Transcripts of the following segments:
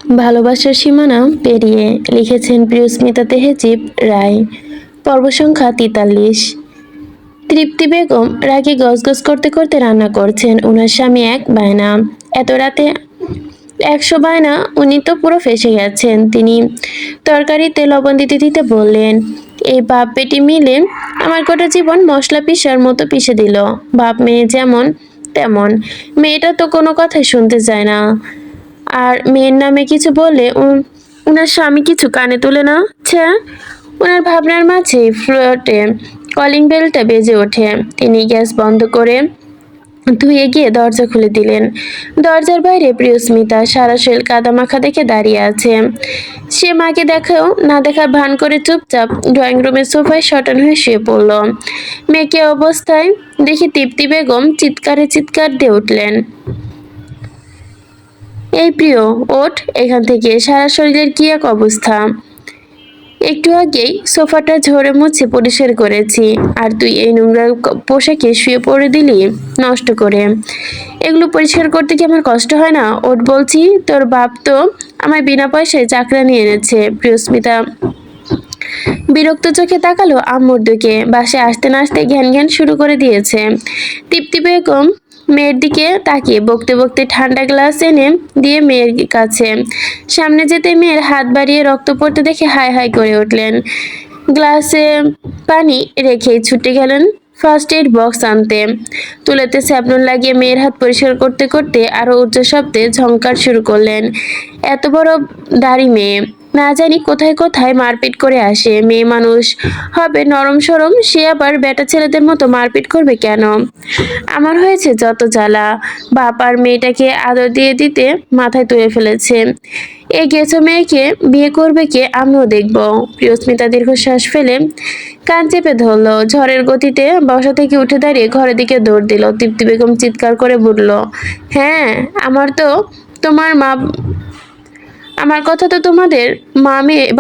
ভালোবাসার সীমানা পেরিয়ে লিখেছেন প্রিয়স্মিতা তেহজিব রায়। পর্ব সংখ্যা 43। তৃপ্তি বেগম রাগে গজগজ করতে করতে রান্না করছেন। ওনার স্বামী এক বায়না, এত রাতে 100 বায়না। উনি তো পুরো ফেঁসে গেছেন। তিনি তরকারিতে লবণ দিতে দিতে বললেন, এই বাপ বেটি মিলে আমার গোটা জীবন মশলা পিষার মতো পিষে দিল। বাপ মেয়ে যেমন তেমন। মেয়েটা তো কোনো কথাই শুনতে চায় না। আর মেয়ের নামে কিছু বললে উনার স্বামী কিছু কানে তুলে না। ছ্যা! ওনার ভাবনার মাঝে ফ্লোটে কলিং বেলটা বেজে ওঠে। তিনি গ্যাস বন্ধ করে ধুয়ে গিয়ে দরজা খুলে দিলেন। দরজার বাইরে প্রিয়স্মিতা সারা শরীর কাদামাখা দেখে দাঁড়িয়ে আছে। সে মাকে দেখাও না দেখার ভান করে চুপচাপ ড্রয়িং রুমের সোফায় শটান হয়ে শুয়ে পড়ল। মেয়েকে অবস্থায় দেখে তৃপ্তি বেগম চিৎকার দিয়ে উঠলেন, এই প্রিয়, ওঠ এখান থেকে। সারা শরীরের কি এক অবস্থা! একটু আগেই সোফাটা ঝরে মুছে পরিষ্কার করেছি, আর তুই এই নোংরা পোশাকে শুয়ে পড়ে দিলি নষ্ট করে। এগুলো পরিষ্কার করতে কি আমার কষ্ট হয় না? ওঠ বলছি। তোর বাপ তো আমায় বিনা পয়সায় চাকরানি এনেছে। প্রিয়স্মিতা বিরক্ত চোখে তাকালো আম্মুর দিকে। বাসায় আসতে না আসতে ঘ্যান ঘ্যান শুরু করে দিয়েছে। তৃপ্তি বেগম মেয়ের দিকে তাকিয়ে বকতে বকতে ঠান্ডা গ্লাস এনে দিয়ে মেয়ের কাছে সামনে যেতে মেয়ের হাত বাড়িয়ে রক্ত পড়তে দেখে হাই হাই করে উঠলেন। গ্লাসে পানি রেখেই ছুটে গেলেন ফার্স্ট এড বক্স আনতে। তুলেতে স্যাপলন লাগিয়ে মেয়ের হাত পরিষ্কার করতে করতে আরো উচ্চ শব্দে ঝংকার শুরু করলেন, এত বড় দাড়ি মেয়ে, না জানি কোথায় কোথায় মারপিট করে আসে। মেয়ে মানুষ হবে নরম সরম, সে আবার বেটা ছেলেদের মতো মারপিট করবে কেন? আমার হয়েছে যত জ্বালা। বাপ আর মেয়েটাকে আদর দিয়ে দিতে মাথায় তুলে ফেলেছে। এ গেছো মেয়েকে বিয়ে করবে কে, আমিও দেখব। প্রিয়স্মিতা দীর্ঘশ্বাস ফেলে কান চেপে ধরলো। ঝড়ের গতিতে বসা থেকে উঠে দাঁড়িয়ে ঘরের দিকে দৌড় দিল। তৃপ্তি বেগম চিৎকার করে বলল, হ্যাঁ, আমার কথা তো তোমাদের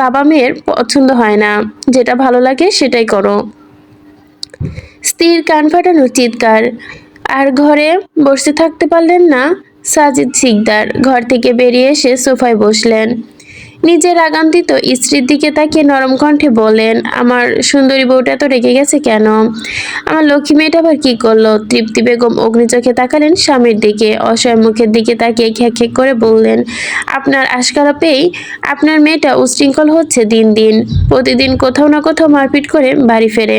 বাবা মেয়ের পছন্দ হয় না। যেটা ভালো লাগে সেটাই করো। স্ত্রীর কান ফাটানো চিৎকার। আর ঘরে বসে থাকতে পারলেন না সাজিদ শিকদার। ঘর থেকে বেরিয়ে এসে সোফায় বসলেন। নিজের রাগান্বিত স্ত্রীর দিকে তাকিয়ে নরম কণ্ঠে বললেন, আমার সুন্দরী বউটা তো রেগে গেছে কেন? আমার লক্ষ্মী মেয়েটা আবার কি করলো? তৃপ্তি বেগম অগ্নিচোখে তাকালেন স্বামীর দিকে। অসহায় মুখের দিকে তাকিয়ে খ্যাক খ্যাক করে বললেন, আপনার আশকারা পেয়েই আপনার মেয়েটা উচ্ছৃঙ্খল হচ্ছে দিন দিন। প্রতিদিন কোথাও না কোথাও মারপিট করে বাড়ি ফেরে।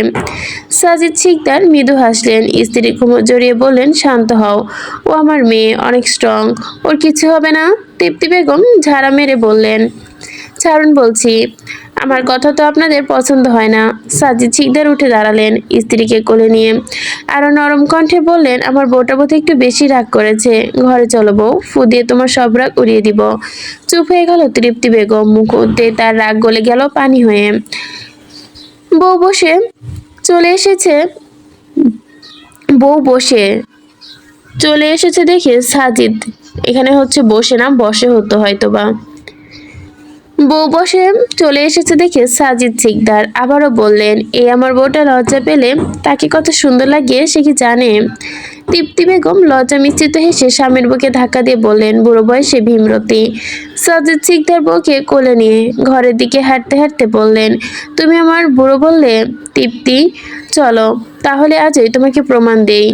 সাজিদ শিকদার মৃদু হাসলেন। স্ত্রী কোমর জড়িয়ে বললেন, শান্ত হও, ও আমার মেয়ে, অনেক স্ট্রং, ওর কিছু হবে না। তৃপ্তি বেগম ঝাড়া মেরে বললেন, ছাড়ুন বলছি, আমার কথা তো আপনাদের পছন্দ হয় না। সাজিদ শিকদার উঠে দাঁড়ালেন, স্ত্রীকে কোলে নিয়ে আরো নরম কণ্ঠে বললেন, আমার বউটা বোধ একটু বেশি রাগ করেছে। ঘরে চলো বউ, ফু দিয়ে তোমার সব রাগ উড়িয়ে দিব। চুপ হয়ে গেল তৃপ্তি বেগম। মুহূর্তে তার রাগ গলে গেল পানি হয়ে। বউ বসে চলে এসেছে বউ বসে চলে এসেছে দেখে সাজিদ, এখানে হচ্ছে বসে না বসে হতো হয়তোবা। বউ বসে চলে এসেছে দেখে সাজিদ শিকদার আবারও বললেন, এই আমার বউটা লজ্জা পেলে তাকে কত সুন্দর লাগে সে কি জানে? তৃপ্তি বেগম লজ্জা মিশ্রিত হেসে স্বামীর বুকে ধাক্কা দিয়ে বললেন, বুড়ো বয়সে ভীমরতি। সাজিদ শিকদার বউকে কোলে নিয়ে ঘরের দিকে হাঁটতে হাঁটতে বললেন, তুমি আমার বুড়ো বললে? তৃপ্তি, চলো তাহলে আজই তোমাকে প্রমাণ দেই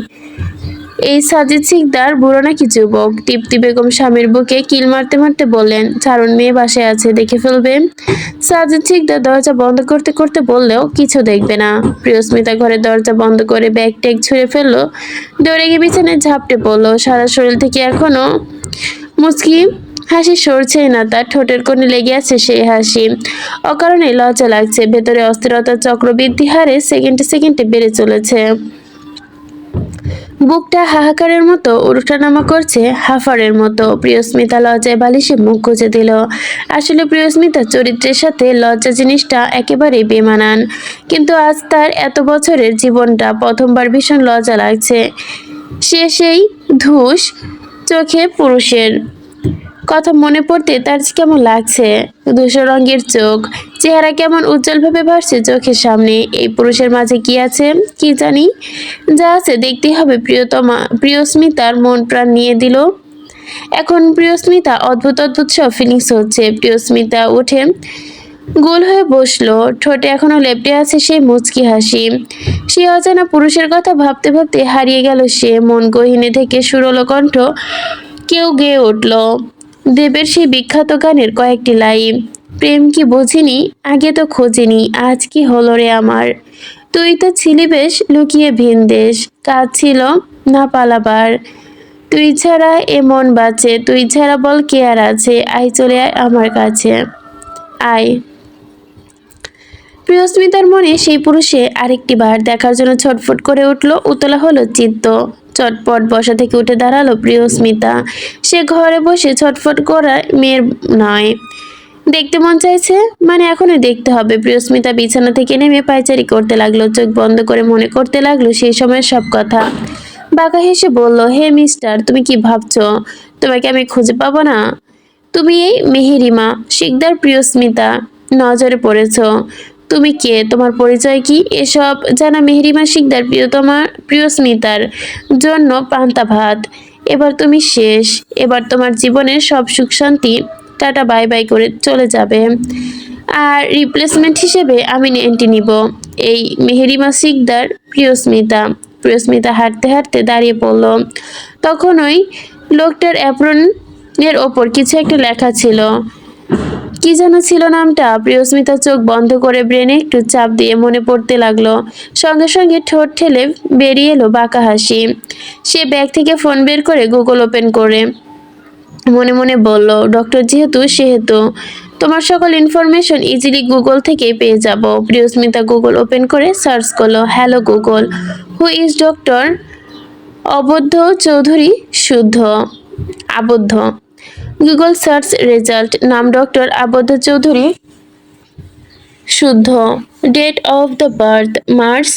এই সাজিদ শিকদার বুড়ো নাকি যুবক। তৃপ্তি বেগম স্বামীর বুকে কিল মারতে মারতে বললেন, ছাড়ুন, মেয়ে বাসায় আছে, দেখে ফেলবে। সাজিদ শিকদার দরজা বন্ধ করতে করতে বললেও কিছু দেখবে না। প্রিয়স্মিতা ঘরের দরজা বন্ধ করে ব্যাগ ট্যাগ ছুঁড়ে ফেললো, দৌড়ে গিয়ে বিছানায় ঝাপটে পড়লো। সারা শরীর থেকে এখনো মুচকি হাসি সরছেই না তার। ঠোঁটের কোণে লেগে আছে সেই হাসি। অকারণে লজ্জা লাগছে। ভেতরে অস্থিরতার চক্রবৃদ্ধি হারে সেকেন্ডে সেকেন্ডে বেড়ে চলেছে। বুকটা হাহাকারের মতো ওঠানামা করছে, হাফারের মতো। প্রিয়স্মিতা লজ্জায় বালিশে মুখ গুজে দিল। আসলে প্রিয়স্মিতার চরিত্রের সাথে লজ্জা জিনিসটা একেবারেই বেমানান। কিন্তু আজ তার এত বছরের জীবনটা প্রথমবার ভীষণ লজ্জা লাগছে। সে সেই ধূস চোখে পুরুষের কথা মনে পড়তে তার কেমন লাগছে। ধূসর রঙের চোখ, চেহারা কেমন উজ্জ্বলভাবে ভাসছে চোখের সামনে। এই পুরুষের মাঝে কি আছে কি জানি, যা আছে দেখতেই হবে। প্রিয়স্মিতার মন প্রাণ নিয়ে দিল এখন প্রিয়স্মিতা অদ্ভুত অদ্ভুত সব ফিলিংস হচ্ছে। প্রিয়স্মিতা উঠে গোল হয়ে বসলো, ঠোঁটে এখনো লেপ্টে আছে সেই মুচকি হাসি। সে অজানা পুরুষের কথা ভাবতে ভাবতে হারিয়ে গেল সে। মন গহীনে থেকে সুরলো কণ্ঠ কেউ গেয়ে উঠল দেবের সেই বিখ্যাত গানের কয়েকটি লাইন। প্রেম কি বুঝিনি, আগে তো খোঁজেনি, আজ কি হলো রে আমার। তুই তো ছিলি বেশ লুকিয়ে ভিন দেশ, কাজ ছিল না পালাবার। তুই ছাড়া এ মন বাঁচে, তুই ছাড়া বল কে আর আছে, আয় চলে আয় আমার কাছে, আয়। প্রিয়স্মিতার মনে সেই পুরুষে আরেকটি বার দেখার জন্য ছটফট করে উঠল, উতলা হলো চিত্ত। চটপট বসা থেকে উঠে দাঁড়ালো প্রিয়স্মিতা। সে ঘরে বসে ছটফট করা মেয়ের নয়, দেখতে মন চাইছে মানে এখনই দেখতে হবে। প্রিয়স্মিতা বিছানা থেকে নেমে পায়চারি করতে লাগলো, চোখ বন্ধ করে মনে করতে লাগলো সেই সময়ের সব কথা। বাঁকা হেসে বলল, হে মিস্টার, তুমি কি ভাবছো তোমাকে আমি খুঁজে পাবো না? তুমি এই মেহেরিমা শিকদার প্রিয়স্মিতা নজরে পড়েছ। তুমি কে, তোমার পরিচয় কি? এসব জানা মেহেরিমা শিকদার প্রিয়স্মিতার জন্য পান্তা ভাত। এবার তুমি শেষ, এবার তোমার জীবনের সব সুখ শান্তি টাটা বাই বাই করে চলে যাবে। আর রিপ্লেসমেন্ট হিসেবে আমি এন্ট্রি নিব। এই মেহেরিমা শিকদার প্রিয়স্মিতা। প্রিয়স্মিতা হাঁটতে হাঁটতে দাঁড়িয়ে পড়ল। তখন ওই লোকটার অ্যাপ্রন এর ওপর কিছু একটা লেখা ছিল। কি যেন ছিল নামটা? প্রিয়স্মিতা চোখ বন্ধ করে ব্রেনে একটু চাপ দিয়ে মনে পড়তে লাগলো। সঙ্গে সঙ্গে ঠোঁট ঠেলে বেরিয়ে এলো বাঁকা হাসি। সে ব্যাগ থেকে ফোন বের করে গুগল ওপেন করে মনে মনে বলল, ডক্টর যেহেতু সেহেতু তোমার সকল ইনফরমেশন ইজিলি গুগল থেকে পেয়ে যাব। প্রিয়স্মিতা গুগল ওপেন করে সার্চ করলো, hello Google, who is doctor Abaddha Chowdhury Shuddha Abaddha. Google search result, নাম doctor Abaddha Chowdhury Shuddha, date of the birth March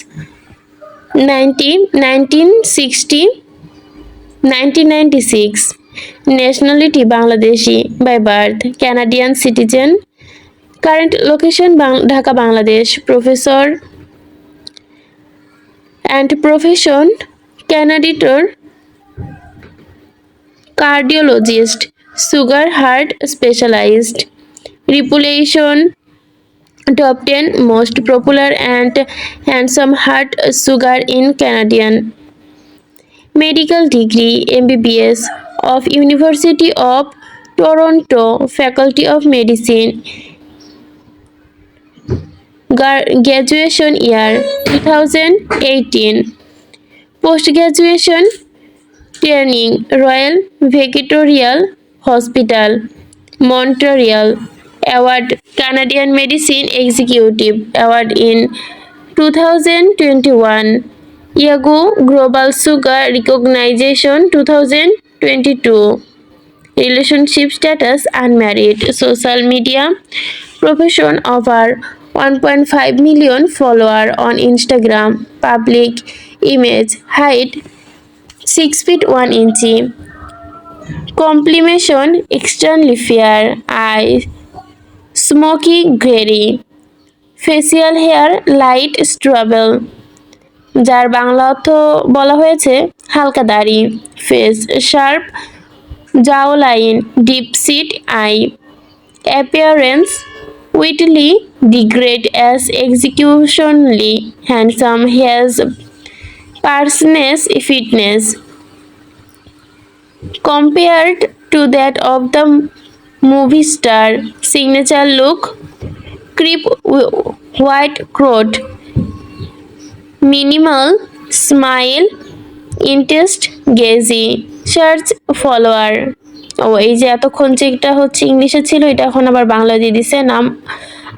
1996, nationality Bangladeshi by birth, Canadian citizen, current location Dhaka Bangladesh, professor and profession Canadian cardiologist, sugar heart specialist, reputation top 10 most popular and handsome heart sugar in Canadian, medical degree MBBS of University of Toronto, Faculty of Medicine, graduation year 2018, post graduation training Royal Victoria Hospital, Montreal, award Canadian Medicine Executive Award in 2021, Yago Global Sugar Recognition 2022, relationship status unmarried, social media profession over 1.5 million follower on Instagram, public image height 6 feet 1 inch, complexion extremely fair, eyes smoky gray, facial hair light stubble, যার বাংলা অর্থ বলা হয়েছে হালকা দাড়ি, face sharp jaw line, deep set eye, appearance witty degrade as executionally handsome, has person's fitness compared to that of the movie star, signature look creep white coat, minimal smile, interest gazy, search follower। ও এই যে এতক্ষণ যেটা হচ্ছে ইংলিশে ছিল এটা এখন আবার বাংলা দিয়ে দিছে। নাম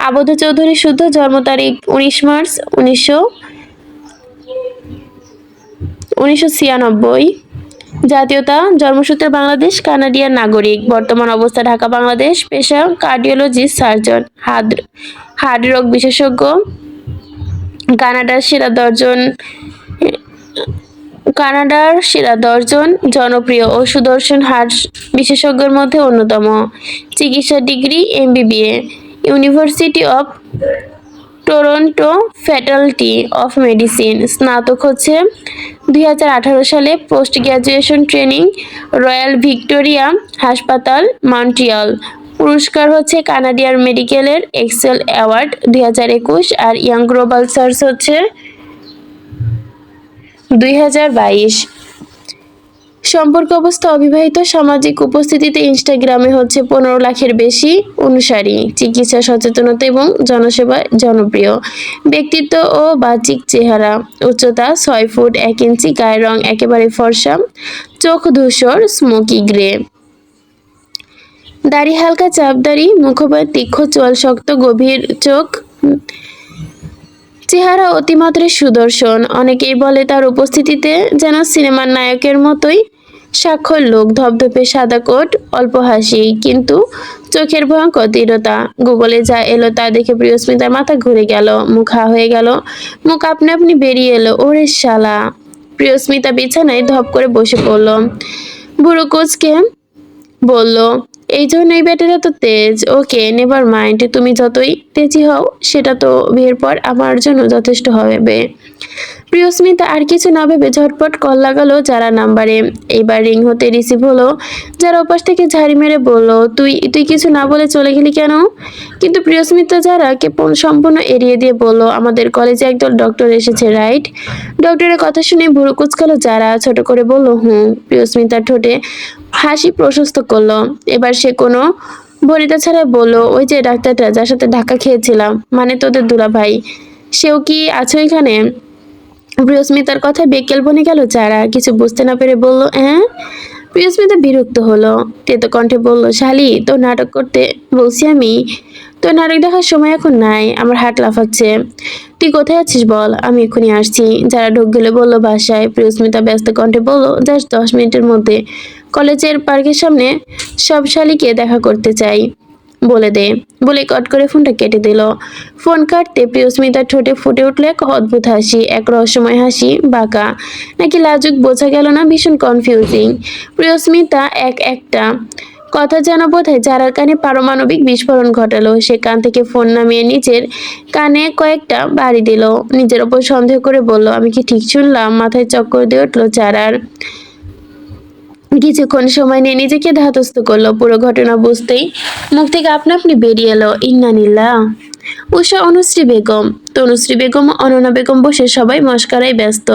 আবদ্ধ চৌধুরী শুদ্ধ, জন্ম তারিখ 19 মার্চ 1996, জাতীয়তা জন্মসূত্রে বাংলাদেশ, কানাডিয়ান নাগরিক, বর্তমান অবস্থা ঢাকা বাংলাদেশ, পেশা কার্ডিওলজিস্ট সার্জন, হার্ট রোগ বিশেষজ্ঞ, কানাডার সেরা দশজন জনপ্রিয় ও সুদর্শন হার্ট বিশেষজ্ঞের মধ্যে অন্যতম, চিকিৎসা degree MBBA, university of Toronto faculty of medicine, স্নাতক হচ্ছে 2018 সালে, post graduation training royal Victoria হাসপাতাল মন্ট্রিয়াল, পুরস্কার হচ্ছে কানাডিয়ান মেডিকেলের এক্সেল অ্যাওয়ার্ড 2021, আর ইয়াং গ্লোবাল সার্চ হচ্ছে 2022। সম্পর্ক অবস্থা অবিবাহিত, সামাজিক উপস্থিতিতে ইনস্টাগ্রামে হচ্ছে 15 লাখের বেশি অনুসারী, চিকিৎসা সচেতনতা এবং জনসেবা জনপ্রিয়, ব্যক্তিত্ব ও বাহ্যিক চেহারা, উচ্চতা 6 ফুট 1 ইঞ্চি, গায়ের রং একেবারে ফর্সা, চোখ ধূসর স্মোকি গ্রে, দাড়ি হালকা চাপদাড়ি, মুখপাত তীক্ষ্ণ, চোয়াল শক্ত, গভীর চোখ, চেহারা অতিমাত্রায় সুদর্শন। অনেকেই বলে তার উপস্থিতিতে যেন সিনেমার নায়কের মতোই স্বাক্ষর লোক, ধবধবে সাদা কোট, অল্প হাসি, কিন্তু চোখের ভয়ঙ্কর দৃঢ়তা। গুগলে যা এলো তা দেখে প্রিয়স্মিতার মাথা ঘুরে গেল, মুখ হা হয়ে গেল, মুখ আপনি আপনি বেরিয়ে এলো। ওরে শালা! প্রিয়স্মিতা বিছানায় ধপ করে বসে পড়ল, বুড়ো কোচকে বলল, এই জন্যই ব্যাটারি এত তেজ। ওকে, নেভার মাইন্ড, তুমি যতই তেজি হও সেটা তো বিয়ের পর আমার জন্য যথেষ্ট হবে। প্রিয়স্মিতা আর কিছু না ভেবে ঝটপট কল লাগালো যারা নাম্বারে। এইবার রিং হতে রিসিভ হলো। যারা ওপাশ থেকে ঝাড়ি মেরে বলল, তুই তুই কিছু না বলে চলে গেলি কেন? কিন্তু প্রিয়স্মিতা যারাকে সম্পূর্ণ এড়িয়ে দিয়ে বলল, আমাদের কলেজে একদল ডক্টর এসেছে, রাইট? ডক্টরের কথা শুনে ভুরু কুচকালো যারা, ছোট করে বলল, হুম। প্রিয়স্মিতার ঠোঁটে হাসি প্রশস্ত করলো। এবার সে কোনো বনিতা ছাড়া বলল, ওই যে ডাক্তারটা যার সাথে ধাক্কা খেয়েছিলাম, মানে তোদের দুলাভাই, সেও কি আছো এখানে? প্রিয়স্মিতার কথা বেকেল বনে গেল যারা, কিছু বুঝতে না পেরে বলল, হ্যাঁ। প্রিয়স্মিতা বিরক্ত হলো, তেতো কণ্ঠে বলল, শালি, তো নাটক করতে বলছি আমি, তো নাটক দেখার সময় এখন নাই, আমার হাত লাফাচ্ছে। তুই কোথায় আছিস বল, আমি এক্ষুনি আসছি। যারা ঢোক গেলে বলল বাসায়। প্রিয়স্মিতা ব্যস্ত কণ্ঠে বলল, জাস্ট 10 মিনিটের মধ্যে কলেজের পার্কের সামনে সব শালিকে দেখা করতে চাই, বলে দে। বলে কট করে ফোনটা কেটে দিল। ফোন কাটতে প্রিয়স্মিতার ঠোঁটে ফুটে উঠল এক অদ্ভুত হাসি, এক রহস্যময় হাসি, বাঁকা নাকি লাজুক বোঝা গেল না, ভীষণ কনফিউজিং। প্রিয়স্মিতা একটা কথা যেন বোধহয় যারার কানে পারমাণবিক বিস্ফোরণ ঘটালো। সে কান থেকে ফোন নামিয়ে নিজের কানে কয়েকটা বাড়ি দিল, নিজের ওপর সন্দেহ করে বলল, আমি কি ঠিক শুনলাম? মাথায় চক্কর দিয়ে উঠলো যারার। কিছুক্ষণ সময় নিয়ে নিজেকে ধাতস্থ করলো। পুরো ঘটনা বুঝতেই মুখ থেকে আপনা আপনি বেরিয়ে এলো, ইন্নানিল্লাহ। উষা, অনুশ্রী বেগম, তনুশ্রী বেগম, অনন্যা বেগম বসে সবাই মস্করায় ব্যস্ত।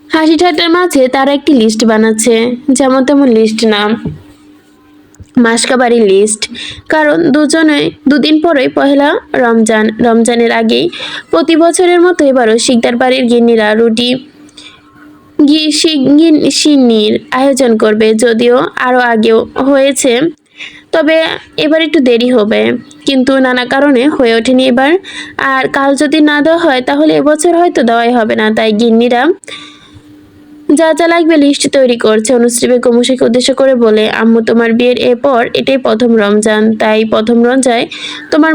হাসি ঠাট্টার মাঝে তারা একটি লিস্ট বানাচ্ছে, যেমন তেমন লিস্ট না, মাসকাবাড়ির লিস্ট। কারণ দুদিন পরেই পহেলা রমজান। রমজানের আগেই প্রতি বছরের মতো এবারও শিকদার বাড়ির গিন্নিরা রুটি সিন্নির আয়োজন করবে। যদিও আরো আগেও হয়েছে, তবে এবার একটু দেরি হবে, কিন্তু নানা কারণে হয়ে ওঠেনি এবার। আর কাল যদি না দেওয়া হয় তাহলে এবছর হয়তো দেওয়াই হবে না। তাই গিন্নিরা যা যা লাগবে লিস্ট তৈরি করছে। অনুশ্রী বেগম উষাকে উদ্দেশ্য করে বলে, আম্মু, তোমার বিয়ের এরপর এটাই প্রথম রমজান, তাই প্রথম রোজায় তোমার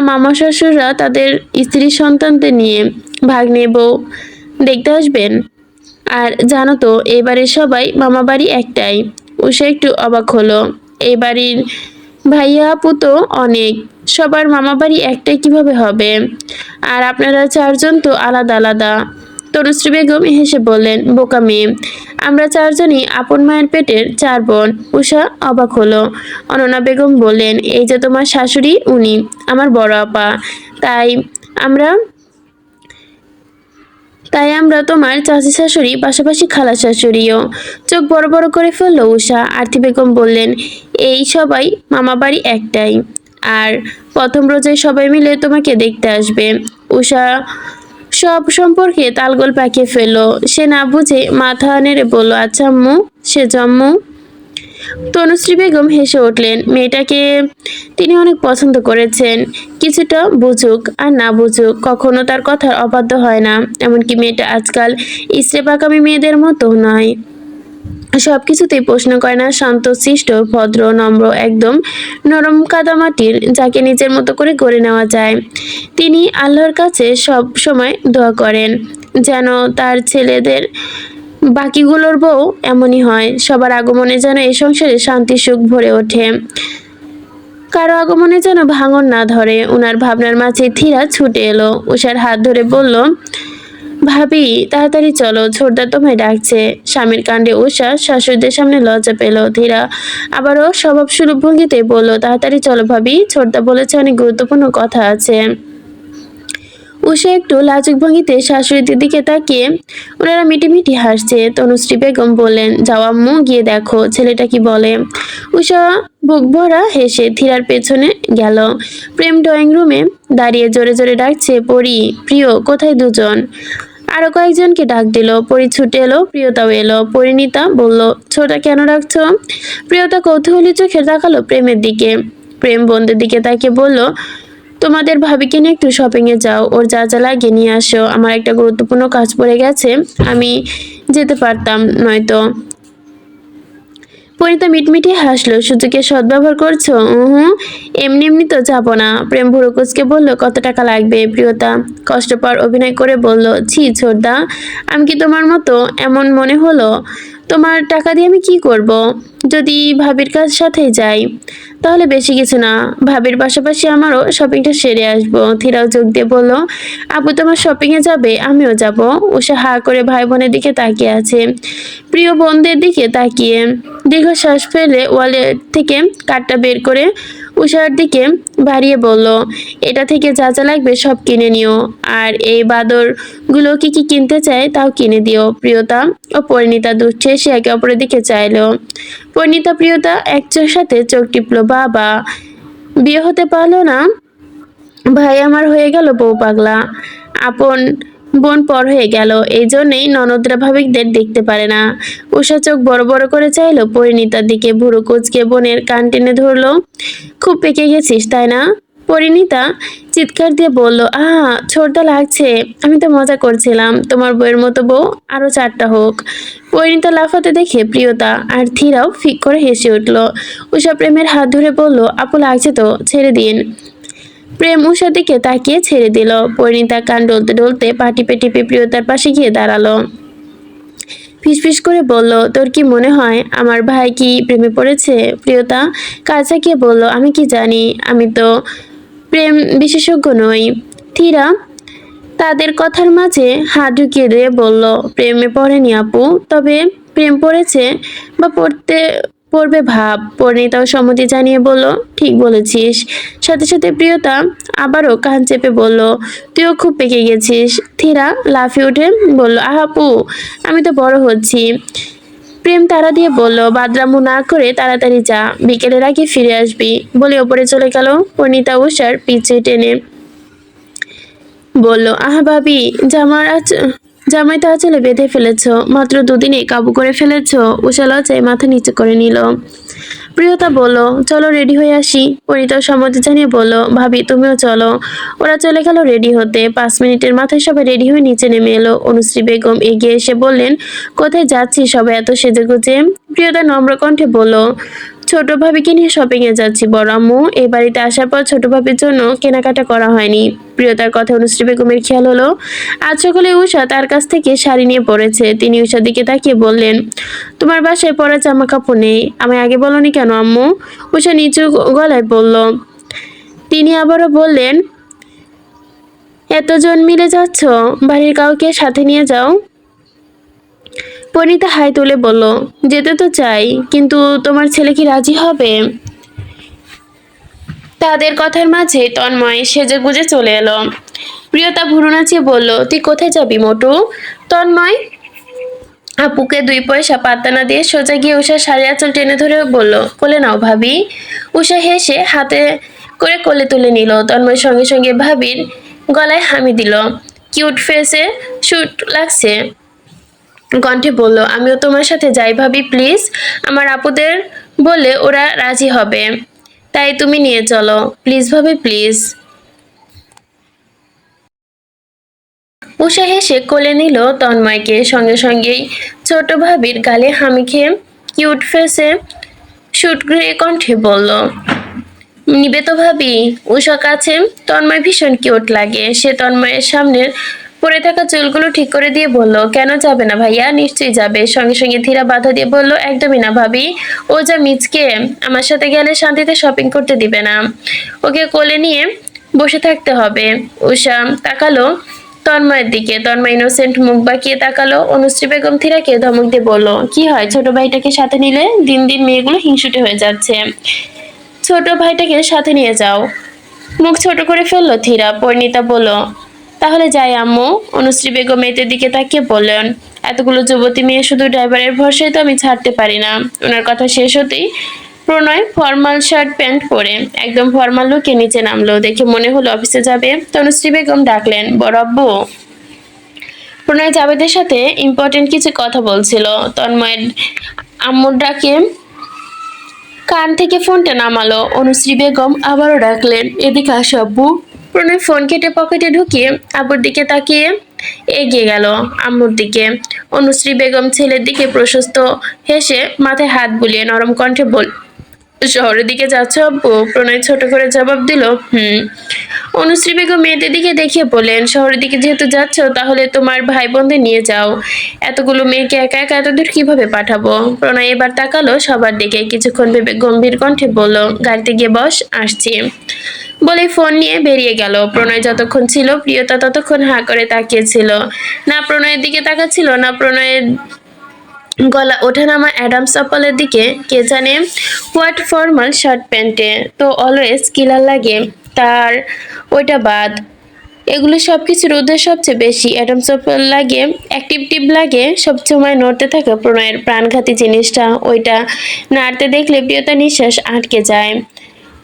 মামা শ্বশুররা তাদের স্ত্রী সন্তানদের নিয়ে ভাগ্নে বউ দেখতে আসবেন। আর জানো তো, এবারে সবাই মামা বাড়ি একটাই। উষা একটু অবাক হলো, এই বাড়ির ভাইয়া আপু তো অনেক, সবার মামা বাড়ি একটাই কিভাবে হবে? আর আপনারা চারজন তো আলাদা আলাদা। তনুশ্রী বেগম হেসে বললেন, বোকা মেয়ে, আমরা চারজনই আপন মায়ের পেটের 4 বোন। উষা অবাক হলো। অনন্যা বেগম বললেন, এই যে তোমার শাশুড়ি, উনি আমার বড় আপা, তাই আমরা তোমার চাচি শাশুড়ি, পাশাপাশি খালা শাশুড়িও। চোখ বড় বড় করে ফেললো উষা। আরতি বেগম বললেন, এই সবাই মামা বাড়ি একটাই, আর প্রথম রোজায় সবাই মিলে তোমাকে দেখতে আসবে। উষা সব সম্পর্কে তালগোল পাকিয়ে ফেললো। সে না বুঝে মাথা নেড়ে বলল, আচ্ছা আম্মু, সে জম্মু। তনুশ্রী বেগম হেসে উঠলেন। মেয়েটাকে তিনি অনেক পছন্দ করেছেন, কিছুটা বুঝুক আর না বুঝুক, কখনো তার কথার অবাধ্য হয় না। এমনকি মেয়েটা আজকাল ইসরে পাকামি মেয়েদের মতো নয়, সবকিছুতেই প্রশ্ন করে না, শান্ত শিষ্ট ভদ্র নম্র, একদম নরম কাদামাটির, যাকে নিজের মতো করে গড়ে নেওয়া যায়। তিনি আল্লাহর কাছে সব সময় দোয়া করেন যেন তার ছেলেদের বাকিগুলোর বউ এমনই হয়, সবার আগমনে যেন এই সংসারে শান্তি সুখ ভরে ওঠে। কারো আগমনে যেন ভাঙন না ধরে। ওনার ভাবনার মাঝে ধীরা ছুটে এলো, উষার হাত ধরে বলল, ভাবি তাড়াতাড়ি চলো, ছোটদা তোমায় ডাকছে। স্বামীর কাণ্ডে উষা শাশুড়িদের সামনে লজ্জা পেল। ধীরা আবারও স্বভাব সুলভ ভঙ্গিতে বলল, তাড়াতাড়ি চলো ভাবি, ছোটদা বলেছে অনেক গুরুত্বপূর্ণ কথা আছে। উষা একটু লাজুক ভঙ্গিতে শাশুড়িদের দিকে তাকিয়ে ওনারা মিটিমিটি হাসছে। তনুশ্রী বেগম বললেন, যাও আম্মু, গিয়ে দেখো ছেলেটা কি বলে। উষা বুক ভরা হেসে ধীরার পেছনে গেল। প্রেম ড্রয়িং রুমে দাঁড়িয়ে জোরে জোরে ডাকছে, পরি, প্রিয়, কোথায় দুজন? আরো কয়েকজনকে ডাক দিল। পরি ছুটে এলো, প্রিয়তাও এলো। পরিণীতা বলল, ছোটা কেন ডাকছো? প্রিয়তা কৌতূহলী চোখে তাকালো প্রেমের দিকে। প্রেম বন্ধুর দিকে তাকিয়ে বলল, তোমাদের ভাবিকে নিয়ে একটু শপিং এ যাও, ওর যা যা লাগে নিয়ে আসো। আমার একটা গুরুত্বপূর্ণ কাজ পড়ে গেছে, আমি যেতে পারতাম নয়তো। পরিণীতা মিটমিটি হাসলো, সুযোগের সদ্ব্যবহার করছো? হুম, এমনি এমনি তো যাবো না। প্রেম ভুরু কুঁচকে বলল, কত টাকা লাগবে? প্রিয়তা কষ্ট পাওয়ার অভিনয় করে বলল, ছি ছোটদা, আমি কি তোমার মতো? এমন মনে হলো, তোমার টাকা দিয়ে আমি কি করব? যদি ভাবির কাছ সাথেই যাই তাহলে বেশি কিছু না, ভাবির পাশাপাশি আমারও শপিংটা সেরে আসবো। ধীরাও যোগ দিয়ে বলল, আপু তোমার শপিং এ যাবে, আমিও যাব। উষা হা করে ভাই বোনের দিকে তাকিয়ে আছে, প্রিয় বোনদের দিকে তাকিয়ে দীর্ঘশ্বাস ফেলে ওয়ালেট থেকে কার্ডটা বের করে উষার দিকে বাড়িয়ে বলল, এটা থেকে যা যা লাগবে সব কিনে নিও, আর এই বাদরগুলো কি কি কিনতে চায় তাও কিনে দিও। প্রিয়তা ও পরিণীতা দুচ্ছে সে একে অপরের দিকে চাইলো। পরিণীতা প্রিয়তা এক সাথে চোখ টিপলো, বাবা, বিয়ে হতে পারলো না, ভাই আমার হয়ে গেল বউ পাগলা, আপন বোন পর হয়ে গেল। এই জন্যেই ননদরা ভাবিকদের দেখতে পারে না। উষা চোখ বড় বড় করে চাইলো পরিণীতার দিকে, ভুরু কুচকে বোনের কান টেনে ধরলো, খুব পেকে গেছিস তাই না? পরিণীতা চিৎকার দিয়ে বলল, ছোটদা লাগছে, আমি তো মজা করছিলাম, তোমার বউয়ের মতো বউ আরো 4টা হোক। পরিণীতা লাফাতে দেখে প্রিয়তা আর ধীরাও ফিক করে হেসে উঠল। উষা প্রেমের হাত ধরে বলল, আপু লাগছে তো, ছেড়ে দিন। প্রেম উষার দিকে তাকিয়ে ছেড়ে দিল। পরিণীতা কান ডলতে ডলতে পা টিপে টিপে প্রিয়তার পাশে গিয়ে দাঁড়ালো। ফিসফিস করে বলল, তোর কি মনে হয় আমার ভাই কি প্রেমে পড়েছে? প্রিয়তা কাছে গিয়ে বলল, আমি কি জানি, আমি তো প্রেম বিশেষজ্ঞ নই। ধীরা তাদের কথার মাঝে হাত ঢুকিয়ে দিয়ে বলল, প্রেমে পড়েনি আপু, তবে প্রেম পড়েছে বা পড়বে ভাব। পরিণীতাও সম্মতি জানিয়ে বলল, ঠিক বলেছিস। সাথে সাথে প্রিয়তা আবারও কান চেপে বলল, তুইও খুব পেকে গেছিস। ধীরা লাফিয়ে উঠে বলল, আপু, আমি তো বড় হচ্ছি। প্রেম তাড়া দিয়ে বলল, বাদরামু না করে তাড়াতাড়ি যা, বিকেলের আগে ফিরে আসবি। বলে ওপরে চলে গেল। পরিণীতা উষার পিছে টেনে বলল, ভাবি, জামাই তো আঁচলে বেঁধে ফেলেছো, মাত্র দুদিনে কাবু করে ফেলেছো। উষা লজ্জায় মাথা নিচু করে নিল। প্রিয়তা বলল, চলো রেডি হয়ে আসি। পরিণীতা সম্মতি জানিয়ে বলল, ভাবি তুমিও চলো। ওরা চলে গেল রেডি হতে। 5 মিনিটের মাথায় সবাই রেডি হয়ে নিচে নেমে এলো। অনুশ্রী বেগম এগিয়ে এসে বললেন, কোথায় যাচ্ছি সবাই এত সেজেগুজে? প্রিয়তা নম্র কণ্ঠে বলল, ছোট ভাবিকে নিয়ে শপিং এ যাচ্ছি বড় আম্মু। এই বাড়িতে আসার পর ছোট ভাবির জন্য কেনাকাটা করা হয়নি। প্রিয়তার কথা অনুশ্রী বেগমের খেয়াল হলো। আজ সকালে উষা তার কাছ থেকে শাড়ি নিয়ে পড়েছে। তিনি উষার দিকে তাকিয়ে বললেন, তোমার বাসায় পরা জামা কাপড় নেই, আমায় আগে বলনি কেন আম্মু? উষা নিচু গলায় বলল। তিনি আবারও বললেন, এতজন মিলে যাচ্ছ, বাড়ির কাউকে সাথে নিয়ে যাও। পরিণীতা হাই তুলে বলল, যেতে তো চাই, কিন্তু তোমার ছেলে কি রাজি হবে? তাদের কথার মাঝে তন্ময় সেজে গুজে চলে এলো। প্রিয়তা ভুরু নাচিয়ে বলল, তুই কোথায় যাবি মোটু? তন্ময় আপুকে 2 পয়সা পাত্তা না দিয়ে সোজা গিয়ে উষার শাড়ি আঁচল টেনে ধরে বলল, কোলে নাও ভাবি। উষা হেসে হাতে করে কোলে তুলে নিল। তন্ময় সঙ্গে সঙ্গে ভাবির গলায় হামি দিল। কিউট ফেসে শুট লাগছে কণ্ঠে বলল, আমিও তোমার সাথে যাই ভাবি প্লিজ। আমার আপুদের বলে ওরা রাজি হবে, তাই তুমি নিয়ে চলো প্লিজ ভাবি প্লিজ। উষা হেসে কোলে নিল তন্ময়কে। সঙ্গে সঙ্গেই ছোট ভাবির গালে হামি খেয়ে কিউট ফেসে শুট গ্রে কণ্ঠে বলল, নিবে তো ভাবি। উষা কাছে তন্ময় ভীষণ কিউট লাগে। সে তন্ময়ের সামনের পড়ে থাকা চুলগুলো ঠিক করে দিয়ে বলল, কেন যাবে না ভাইয়া? নিশ্চয়ই যাবে। সঙ্গে সঙ্গে ধীরা বাধা দিয়ে বলল, একদমই না ভাবি। ও যা মিচকে, আমার সাথে গেলে শান্তিতে শপিং করতে দিবে না। ওকে কোলে নিয়ে বসে থাকতে হবে। উষা তাকালো তন্ময়ের দিকে। তন্ময় ইনোসেন্ট মুখ বাঁকিয়ে তাকালো। অনুশ্রী বেগম ধীরাকে ধমক দিয়ে বলল, কি হয়, ছোট ভাইটাকে সাথে নিলে? দিন দিন মেয়েগুলো হিংসুটে হয়ে যাচ্ছে। ছোট ভাইটাকে সাথে নিয়ে যাও। মুখ ছোট করে ফেললো ধীরা। পরিণীতা বলল, তাহলে যাই আম্মু। অনুশ্রী বেগম মেয়েদের দিকে তাকিয়ে বললেন, এতগুলো যুবতী মেয়ে শুধু ড্রাইভারের ভরসায় তো আমি ছাড়তে পারি না। ওনার কথা শেষ হতেই প্রণয় ফর্মাল শার্ট প্যান্ট পরে একদম ফর্মাল লুকে নিচে নামলো। দেখে মনে হলো অফিসে যাবে। তনুশ্রী বেগম ডাকলেন, বড় আব্বু। প্রণয় জাবেদের সাথে ইম্পর্টেন্ট কিছু কথা বলছিল। তন্ময়ের আম্মুর ডাকে কান থেকে ফোনটা নামালো। অনুশ্রী বেগম আবারও ডাকলেন, এদিকে আসো আব্বু। প্রণয় ফোন কেটে পকেটে ঢুকিয়ে আব্বুর দিকে তাকিয়ে এগিয়ে গেল আম্মুর দিকে। অনুশ্রী বেগম ছেলের দিকে প্রশস্ত হেসে মাথায় হাত বুলিয়ে নরম কণ্ঠে বল, শহরের দিকে যাচ্ছ আব্বু? প্রণয় ছোট করে জবাব দিল, হুম। অনুশ্রী বেগম মেয়েদের দিকে দেখিয়ে বললেন, শহরের দিকে যেহেতু যাচ্ছ তাহলে তোমার ভাই বোনদের নিয়ে যাও। এতগুলো মেয়েকে একা একা এতদূর কিভাবে পাঠাবো? প্রণয় এবার তাকালো সবার দিকে। কিছুক্ষণ ভেবে গম্ভীর কণ্ঠে বলল, গাড়িতে গিয়ে বস, আসছি। বলে ফোন নিয়ে বেরিয়ে গেল। প্রণয় যতক্ষণ ছিল প্রিয়তা ততক্ষণ হাঁ করে তাকিয়েছিল। না প্রণয়ের দিকে তাকাচ্ছিল, না প্রণয়ের গলা ওঠানামা অ্যাডামস চপ্পলের দিকে। কে জানে হোয়াট ফর্মাল শার্ট প্যান্টে তো অলওয়েজ কিলার লাগে তার, ওইটা বাদ। এগুলো সবকিছুর উদ্দেশ্য সবচেয়ে বেশি অ্যাডাম চপ্পল লাগে, অ্যাক্টিভ লাগে, সবসময় নড়তে থাকে প্রণয়ের প্রাণঘাতী জিনিসটা। ওইটা নাড়তে দেখলে প্রিয়তা নিঃশ্বাস আটকে যায়।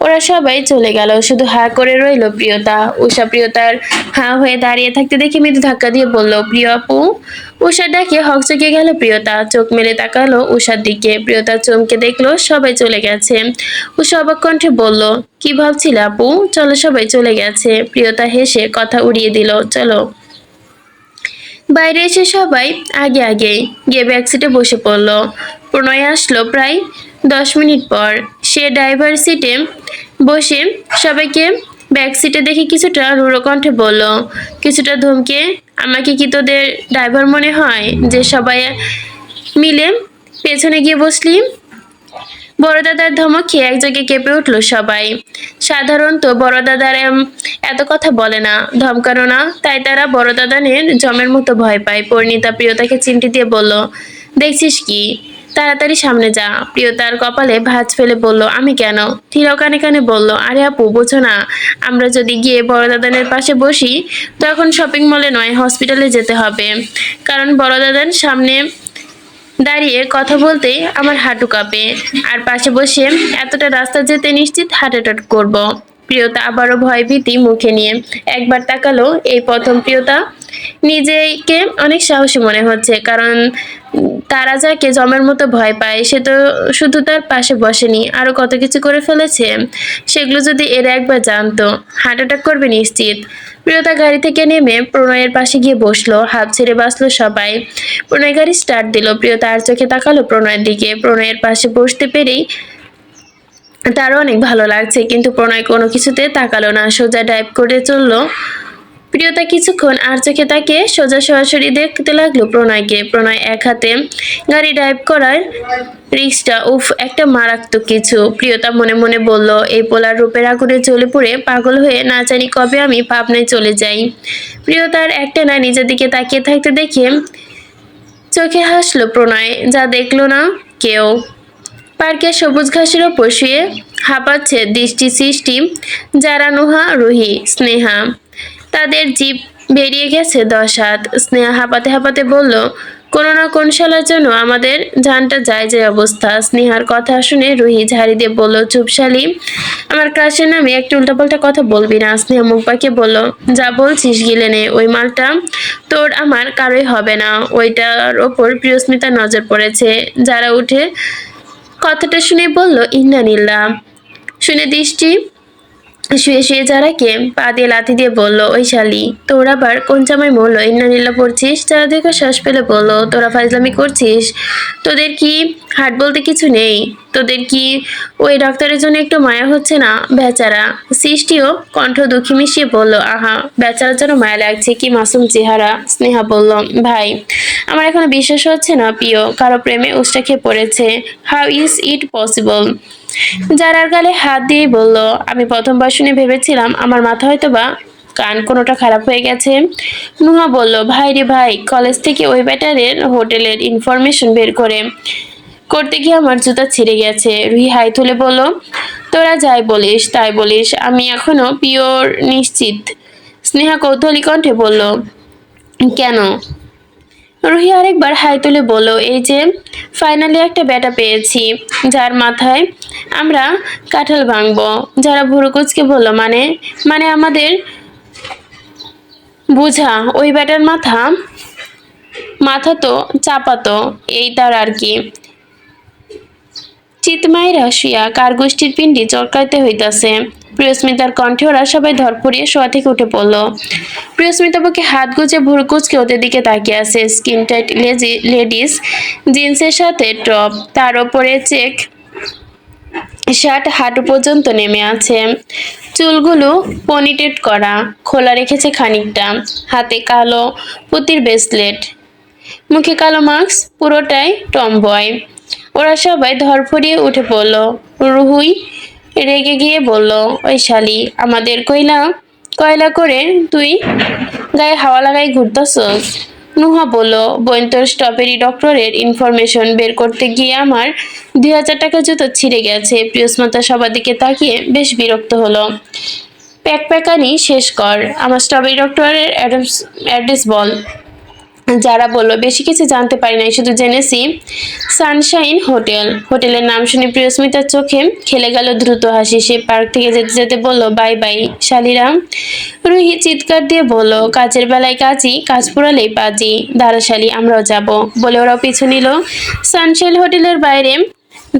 ওরা সবাই চলে গেল, শুধু হাঁ করে রইল প্রিয়তা। উষা প্রিয়তার হাঁ হয়ে দাঁড়িয়ে থাকতে দেখে মৃদু ধাক্কা দিয়ে বলল, প্রিয় আপু। উষার ডাকে হকচকে গেল প্রিয়তা। চোখ মেলে তাকালো উষার দিকে। প্রিয়তা চমকে দেখলো সবাই চলে গেছে। উষা অবাক কণ্ঠে বলল, কি ভাবছিলে আপু? চলো, সবাই চলে গেছে। প্রিয়তা হেসে কথা উড়িয়ে দিল, চলো। বাইরে এসে সবাই আগে আগে গিয়ে ব্যাকসিটে বসে পড়ল। প্রণয় আসলো প্রায় 10 মিনিট পর। সে ড্রাইভার সিটে বসে সবাইকে ব্যাক সিটে দেখে কিছুটা রূঢ় কণ্ঠে বলল, কিছুটা ধমকে, আমাকে কি তোদের ড্রাইভার মনে হয় যে সবাই মিলে পেছনে গিয়ে বসলি? বড় দাদার ধমক খেয়ে এক জায়গায় কেঁপে উঠলো সবাই। সাধারণত বড় দাদার এত কথা বলে না, ধমকানো না, তাই তারা বড় দাদানের জমের মতো ভয় পায়। পরিণীতা প্রিয়তাকে চিমটি দিয়ে বলল, দেখছিস কি, তাড়াতাড়ি সামনে যা। প্রিয়তার কপালে ভাঁজ ফেলে বলল, আমি কেন? ধীরাও কানে কানে বলল, আরে আপু বোঝো না, আমরা যদি গিয়ে বড় দাদানের পাশে বসি তখন শপিং মলে নয় হসপিটালে যেতে হবে। কারণ বড় দাদার সামনে দাঁড়িয়ে কথা বলতেই আমার হাঁটু কাঁপে, আর পাশে বসে এতটা রাস্তা যেতে নিশ্চিত হার্ট অ্যাটাক করবো। প্রিয়তা আবারও ভয় ভীতি মুখে নিয়ে একবার তাকালো। এই প্রথম প্রিয়তা নিজেকে অনেক সাহসী মনে হচ্ছে, কারণ তারা যাকে জমের মতো ভয় পায় সে তো শুধু তার পাশে বসেনি, আরো কত কিছু করে ফেলেছে। সেগুলো যদি এরা একবার জানতো, হার্ট অ্যাটাক করবে নিশ্চিত। প্রিয়তা গাড়ি থেকে নেমে প্রণয়ের পাশে গিয়ে বসলো। হাফ ছেড়ে বাঁচলো সবাই। প্রণয় গাড়ি স্টার্ট দিল। প্রিয়তা আর চোখে তাকালো প্রণয়ের দিকে। প্রণয়ের পাশে বসতে পেরেই তারও অনেক ভালো লাগছে, কিন্তু প্রণয় কোনো কিছুতে তাকালো না, সোজা ড্রাইভ করে চললো। প্রিয়তা কিছুক্ষণ আর চোখে তাকিয়ে সোজা সরাসরি দেখতে লাগলো প্রণয়কে। প্রণয় এক হাতে গাড়ি ড্রাইভ করার রিক্সটা, উফ, একটা মারাত্মক কিছু। প্রিয়তা মনে মনে বলল, এই পোলার রূপের আগুনে জ্বলে পুড়ে পাগল হয়ে না জানি কবে আমি পাবনায় চলে যাই। প্রিয়তার একটা না নিজের দিকে তাকিয়ে থাকতে দেখে চোখে হাসলো প্রণয়, যা দেখলো না কেউ। পার্কের সবুজ ঘাসের ওপর শুয়ে হাঁপাচ্ছে দৃষ্টি সৃষ্টি, যারা নুহা, রুহি, স্নেহা। তাদের জিভ বেরিয়ে গেছে 10 হাত। স্নেহা হাঁপাতে হাঁপাতে বলল, কোনো না কোন শালার জন্য আমাদের জানটা যায় যে অবস্থা। স্নেহার কথা শুনে রুহি ঝাড়ি দিয়ে বলল, চুপ শালি, আমার ক্রাশের নামে একটা উল্টাপাল্টা কথা বলবি না। স্নেহা মুখ পাকিয়ে বলল, যা বলছিস গিলে নে, ওই মালটা তোর আমার কারোই হবে না। ওইটার ওপর প্রিয়স্মিতার নজর পড়েছে। যারা উঠে কথাটা শুনে বলল, ইন্নানিল্লাহ। শুনে দৃষ্টি শুয়ে শুয়ে যারাকে পা দিয়ে লাথি দিয়ে বলল, ওই শালি তোর আবার কোন জামাই মরলো ইন্নালিল্লাহ পড়ছিস? যারা দেখে শ্বাস ফেলে বলল, তোরা ফাইজলামি করছিস? তোদের কি হাট বলতে কিছু নেই? তোদের কি ওই ডাক্তারের জন্য একটু মায়া হচ্ছে না? বেচারা। সৃষ্টিও কণ্ঠ দুঃখী মিশিয়ে বলল, আহা বেচারার জন্য মায়া লাগছে, কি মাসুম চেহারা। স্নেহা বলল, ভাই আমার এখনো বিশ্বাস হচ্ছে না প্রিয় কারো প্রেমে উষ্টা খেয়ে পড়েছে। How is it possible? যারার গালে হাত দিয়ে বলল, আমি প্রথমবার শুনে ভেবেছিলাম আমার মাথা হয়তো বা কান কোনোটা খারাপ হয়ে গেছে। নুহা বলল, ভাই রে ভাই, কলেজ থেকে ওই ব্যাটারের হোটেলের ইনফরমেশন বের করতে গিয়ে আমার জুতা ছিঁড়ে গেছে। রুহি হাই তুলে বলল, তোরা যাই বলিস তাই বলিস, আমি এখনো পিওর নিশ্চিত। স্নেহা কৌতূহলী কণ্ঠে বলল, কেন? রুহি আরেকবার হাই তুলে বলল, এই যে ফাইনালি একটা ব্যাটা পেয়েছি যার মাথায় আমরা কাঁঠাল ভাঙবো। যারা ভুরু কুচকে বলল, মানে মানে আমাদের বুঝা ওই ব্যাটার মাথা মাথা তো চাপাতো, এই তার আর কি। চিতমাইরা শুইয়া কার গোষ্ঠীর পিণ্ডি চরকাইতে হইতাছে। প্রিয়স্মিতার কণ্ঠে ওরা সবাই ধরপড়িয়ে শোয়া থেকে উঠে পড়ল। প্রিয়স্মিতা বুকে হাত গুজে ভুরু কুচকে ওদের দিকে তাকিয়ে আছে। স্কিন টাইট লেডিস জিন্সের সাথে টপ, তার ওপরে চেক শার্ট হাঁটু পর্যন্ত নেমে আছে। চুলগুলো পনিটেড করা, খোলা রেখেছে খানিকটা। হাতে কালো পুতির ব্রেসলেট, মুখে কালো মাস্ক, পুরোটাই টমবয়। ওরা সবাই ধরফড়িয়ে উঠে পড়ল। রুহুই রেগে গিয়ে বলল, ওই শালি আমাদের কয়লা করে তুই গায়ে হাওয়া লাগাই ঘুরতাছস? নুহা বলল, বৈন্তর স্ট্রবেরি ডক্টরের ইনফরমেশন বের করতে গিয়ে আমার 2000 টাকা জুতো ছিঁড়ে গেছে। প্রিয়স্মিতা সবার দিকে তাকিয়ে বেশ বিরক্ত হলো। প্যাকপ্যাকানি শেষ কর, আমার স্ট্রবেরি ডক্টরের অ্যাড্রেস বল। যারা বলল, বেশি কিছু জানতে পারি নাই, শুধু জেনেছি সানশাইন হোটেলের নাম শুনে প্রিয়স্মিতার চোখে খেলে গেল দ্রুত হাসি। সে পার্ক থেকে যেতে যেতে বলল, বাই বাই শালিরা। রুহি চিৎকার দিয়ে বলল, কাজের বেলায় কাজই, কাজ পুরালেই পাজি, দাঁড়াশালি আমরাও যাব। বলে ওরাও পিছু নিল। সানশাইন হোটেলের বাইরে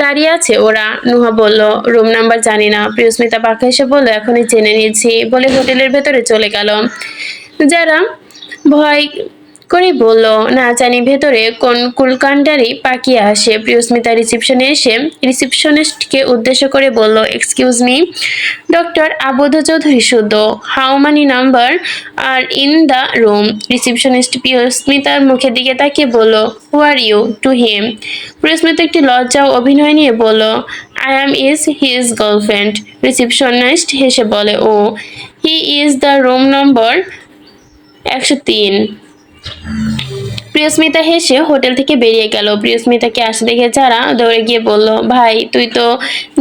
দাঁড়িয়ে আছে ওরা। নুহা বলল, রুম নাম্বার জানি না। প্রিয়স্মিতা পাখা এসে বলল, এখনই জেনে নিচ্ছি, বলে হোটেলের ভেতরে চলে গেল। যারা ভয় করে বলল, না জানি ভেতরে কোন কুলকাণ্ডারি পাকিয়ে আসে। প্রিয়স্মিতা রিসেপশনে এসে রিসেপশনিস্টকে উদ্দেশ্য করে বলল, excuse me, doctor Abodh Chowdhury Shuddha, how many number are in the room? Receptionist প্রিয়স্মিতার মুখের দিকে তাকিয়ে বলল, হু are you to him? Priyasmita একটি লজ্জা ও অভিনয় নিয়ে বলল, I am is his girlfriend. Receptionist হেসে বলে, oh he is the room number 103। Priyasmita হেসে হোটেল থেকে বেরিয়ে গেল। প্রিয়স্মিতাকে আসতে দেখে যারা দৌড়ে গিয়ে বলল, ভাই তুই তো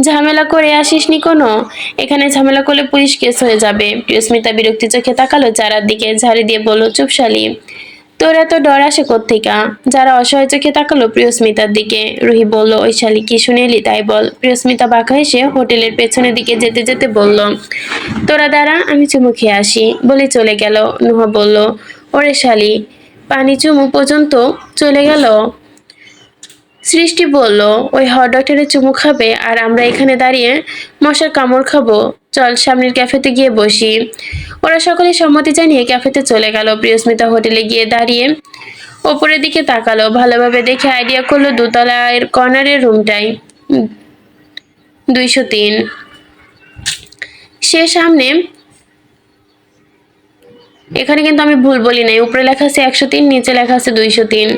ঝামেলা করে আসিসনি কোনো? এখানে ঝামেলা করলে পুলিশ কেস হয়ে যাবে। প্রিয়স্মিতা বিরক্তি চোখে তাকালো যারার দিকে, ঝাড়ি দিয়ে বলল, চুপ শালি, তোর এত ডর আসে কোত্থেকা? যারা অসহায় চোখে তাকালো প্রিয়স্মিতার দিকে। রুহি বলল, ওই শালি কি শুনে এলি তাই বল। প্রিয়স্মিতা বাঁকা হেসে হোটেলের পেছনের দিকে যেতে যেতে বলল, তোরা দাঁড়া, আমি চুমু খেয়ে আসি, বলে চলে গেল। নুহা বলল, ওরে শালি পানি চুমু পর্যন্ত চলে গেল। সৃষ্টি বলল, ওই হট ডক্টরের চুমু খাবে আর আমরা এখানে দাঁড়িয়ে মশার কামড় খাবো? চল সামনের ক্যাফেতে গিয়ে বসি। ওরা সকলে সম্মতি জানিয়ে ক্যাফেতে চলে গেল। প্রিয়স্মিতা হোটেলে গিয়ে দাঁড়িয়ে ওপরের দিকে তাকালো, ভালোভাবে দেখে আইডিয়া করলো দোতলার কর্নারের রুমটাই 203। সে সামনে, এখানে কিন্তু আমি ভুল বলি নাই, উপরে লেখা আছে 103, নিচে লেখা আছে 203।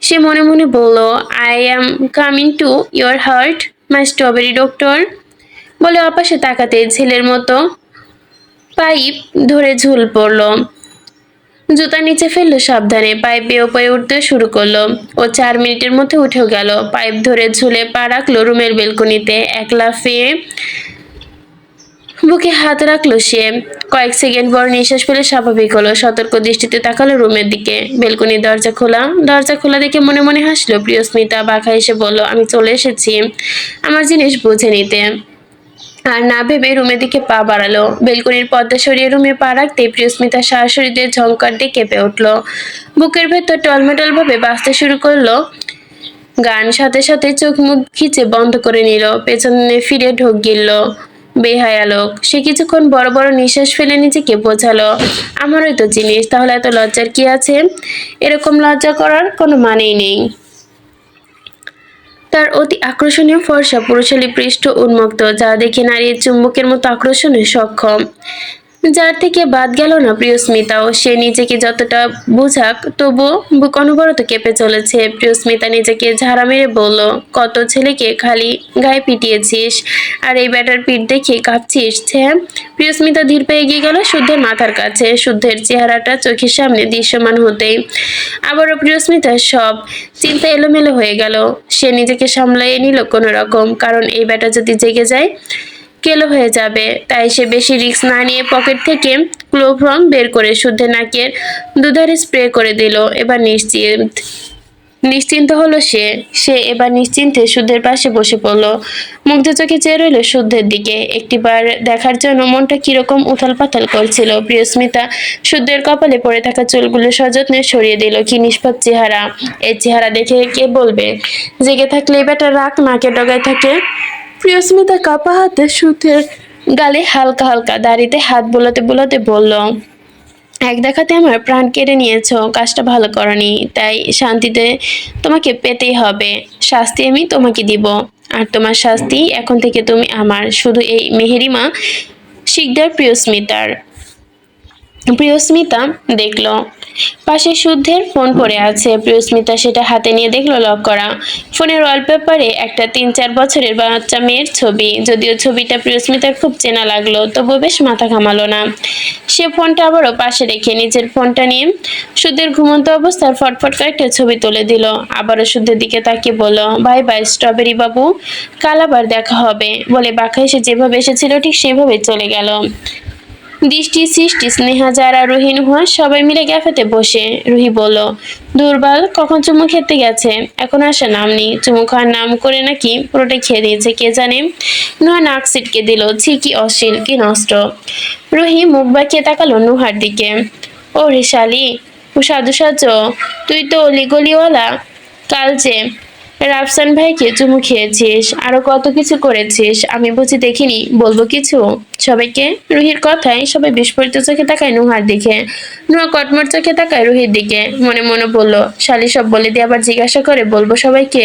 সে মনে মনে বলল, I am coming to your heart my strawberry doctor. বলে অপাশে তাকাতে ছেলের মতো পাইপ ধরে ঝুল পড়ল। জুতা নিচে ফেললো সাবধানে, পাইপ বেয়ে উপরে উঠতে শুরু করলো। ও 4 মিনিটের মধ্যে উঠেও গেল। পাইপ ধরে ঝুলে পা রাখলো রুমের বেলকনিতে। এক লাফিয়ে বুকে হাত রাখলো সে। কয়েক সেকেন্ড পর নিঃশ্বাস ফেলে স্বাভাবিক হলো। সতর্ক দৃষ্টিতে তাকালো রুমের দিকে। বেলকনির দরজা খোলা দেখে মনে মনে হাসলো প্রিয়স্মিতা। বাঁকা এসে বলল, আমি চলে এসেছি আমার জিনিস বুঝে নিতে। আর না ভেবে রুমের দিকে পা বাড়ালো। বেলকনির পর্দা সরিয়ে রুমে পা রাখতেই প্রিয়স্মিতা সরাসরিদের ঝংকার দিয়ে কেঁপে উঠল। বুকের ভেতর টলমেটল ভাবে বাজতে শুরু করলো গান। সাথে সাথে চোখ মুখ খিচে বন্ধ করে নিল। পেছনে ফিরে ঢোক গিলল। বেহায়া লোক। সে কিছুক্ষণ বড় বড় নিঃশ্বাস ফেলে নিজেকে বোঝালো, আমারই তো জিনিস, তাহলে এত লজ্জার কি আছে? এরকম লজ্জা করার কোনো মানেই নেই। তার অতি আকর্ষণীয় ফর্সা পুরুষালী পৃষ্ঠ উন্মুক্ত, যা দেখে নারী চুম্বকের মতো আকর্ষণে সক্ষম, যার থেকে বাদ গেল না প্রিয়স্মিতাও। সে নিজেকে যতটা বুঝাক তবুও বুক অনবরত কেঁপে চলেছে। প্রিয়স্মিতা নিজেকে ঝাড়া মেরে বলল, কত ছেলেকে খালি গায়ে পিটিয়েছিস, আর এই ব্যাটার পিঠ দেখে কাঁপছিস? হ্যাঁ। প্রিয়স্মিতা ধীর পেয়ে এগিয়ে গেল শুদ্ধের মাথার কাছে। শুদ্ধের চেহারাটা চোখের সামনে দৃশ্যমান হতেই আবারও প্রিয়স্মিতার সব চিন্তা এলোমেলো হয়ে গেল। সে নিজেকে সামলাইয়ে নিল কোনো রকম, কারণ এই ব্যাটা যদি জেগে যায় কেলো হয়ে যাবে। তাই সে বেশি রিস্ক না নিয়ে পকেট থেকে ক্লোভ্রম বের করে শুদ্ধের নাকের দুধারে স্প্রে করে দিল। এবার নিশ্চিন্ত হলো সে। সে এবার নিশ্চিন্তে শুদ্ধের পাশে বসে পড়ল। মুগ্ধ চোখে চেয়ে রইল শুদ্ধের দিকে। একটিবার দেখার জন্য মনটা কিরকম উথাল পাথাল করছিল। প্রিয়স্মিতা শুদ্ধের কপালে পড়ে থাকা চুলগুলো সযত্নে সরিয়ে দিল। কি নিষ্পাপ চেহারা! এই চেহারা দেখে কে বলবে জেগে থাকলে বেটা রাগ নাকে ডগায় থাকে? প্রিয়স্মিতা কাপা হাতে শুদ্ধের গালে হালকা হালকা দাড়িতে হাত বোলাতে বোলাতে বলল, এক দেখাতে আমার প্রাণ কেড়ে নিয়েছো, কাজটা ভালো করনি, তাই শান্তিতে তোমাকে পেতেই হবে। শাস্তি আমি তোমাকে দিব, আর তোমার শাস্তি এখন থেকে তুমি আমার। শুধু এই মেহেরিমা শিকদার প্রিয়স্মিতা দেখল পাশে শুদ্ধের ফোন পড়ে আছে। প্রিয়স্মিতা সেটা হাতে নিয়ে দেখলো লক করা। ফোনের ওয়ালপেপারে একটা 3-4 বছরের বাচ্চা মেয়ের ছবি। যদিও ছবিটা প্রিয়স্মিতার খুব চেনা লাগলো, তবুও বেশ মাথা ঘামালো না। সে ফোনটা আবারও পাশে রেখে নিজের ফোনটা নিয়ে শুদ্ধের ঘুমন্ত অবস্থার ফটফট কয়েকটা ছবি তুলে দিল। আবারও শুদ্ধের দিকে তাকিয়ে বলল, বাই বাই স্ট্রবেরি বাবু, কাল আবার দেখা হবে, বলে বাঁকা এসে যেভাবে এসেছিল ঠিক সেভাবে চলে গেল। দৃষ্টি সৃষ্টি স্নেহা যারা রুহি নুহা সবাই মিলে ক্যাফেতে বসে। রুহি বলল, দুর্বল কখন চুমু খেতে গেছে, এখন আসার নাম নেই। চুমু খাওয়ার নাম করে নাকি পুরোটাই খেয়ে দিয়েছে কে জানে। নুহা নাক ছিটকে দিল, ছি কি অশ্লীল, কি নষ্ট। রুহি মুখ বাঁকিয়ে তাকালো নুহার দিকে। ও রে শালি, ও সাধু সাজো, তুই তো অলিগলিওয়ালা। কাল যে রাফসান ভাইকে চুমু খেয়েছিস, আরো কত কিছু করেছিস, আমি বুঝি দেখিনি? বলবো কিছু সবাইকে? রুহির কথায় সবাই বিস্ফোরিত চোখে তাকায় নুহার দিকে। নুহা কটমট চোখে তাকায় রুহির দিকে। মনে মনে বলল, শালি সব বলে দিয়ে আবার জিজ্ঞাসা করে বলবো সবাইকে?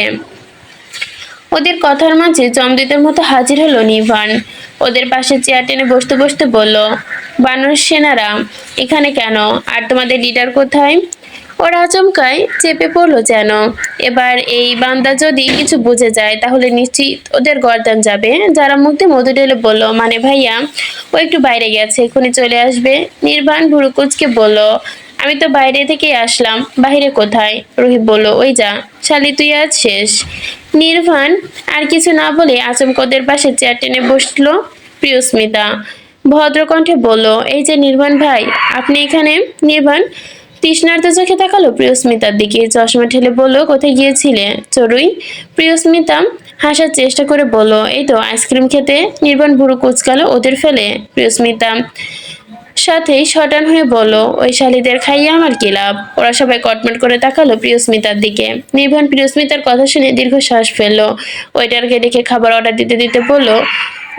ওদের কথার মাঝে জমদূতের মতো হাজির হলো নিভান। ওদের পাশে চেয়ার টেনে বসতে বসতে বলল, বানর সেনারা এখানে কেন, আর তোমাদের লিডার কোথায়? ওরা আচমকায় চেপে পড়লো যেন। এবার এই বান্দা যদি কিছু বুঝে যায় তাহলে নিশ্চিত ওদের গর্দান যাবে। যারা মুখে মধু ঢেলে বলল, মানে ভাইয়া ও একটু বাইরে গেছে, এক্ষুনি চলে আসবে। নির্বাণ ভুরু কুচকে বলল, আমি তো বাইরে থেকেই আসলাম। বাইরে কোথায়? রোহিত বলল, ওই যা শালি, তুই আজ শেষ। নির্বাণ আর কিছু না বলে আচমকা ওদের পাশে চেয়ার টেনে বসলো প্রিয়স্মিতা। ভদ্র কণ্ঠে বলল, এই যে নির্বাণ ভাই, আপনি এখানে? নির্বাণ তৃষ্ণার্ত চোখে তাকালো প্রিয়স্মিতার দিকে। চশমা ঠেলে বলল, কোথায় গিয়েছিলে চড়ুই? প্রিয়স্মিতা হাসার চেষ্টা করে বলল, এই তো আইসক্রিম খেতে। নির্বাণ ভুরু কুচকালো ওদের ফেলে। প্রিয়স্মিতা সাথেই শটান হয়ে বলল, ওই শালিদের খাইয়ে আমার কি লাভ? ওরা সবাই কটমট করে তাকালো প্রিয়স্মিতার দিকে। নির্বাণ প্রিয়স্মিতার কথা শুনে দীর্ঘশ্বাস ফেললো। ওয়েটারকে ডেকে খাবার অর্ডার দিতে দিতে বলল,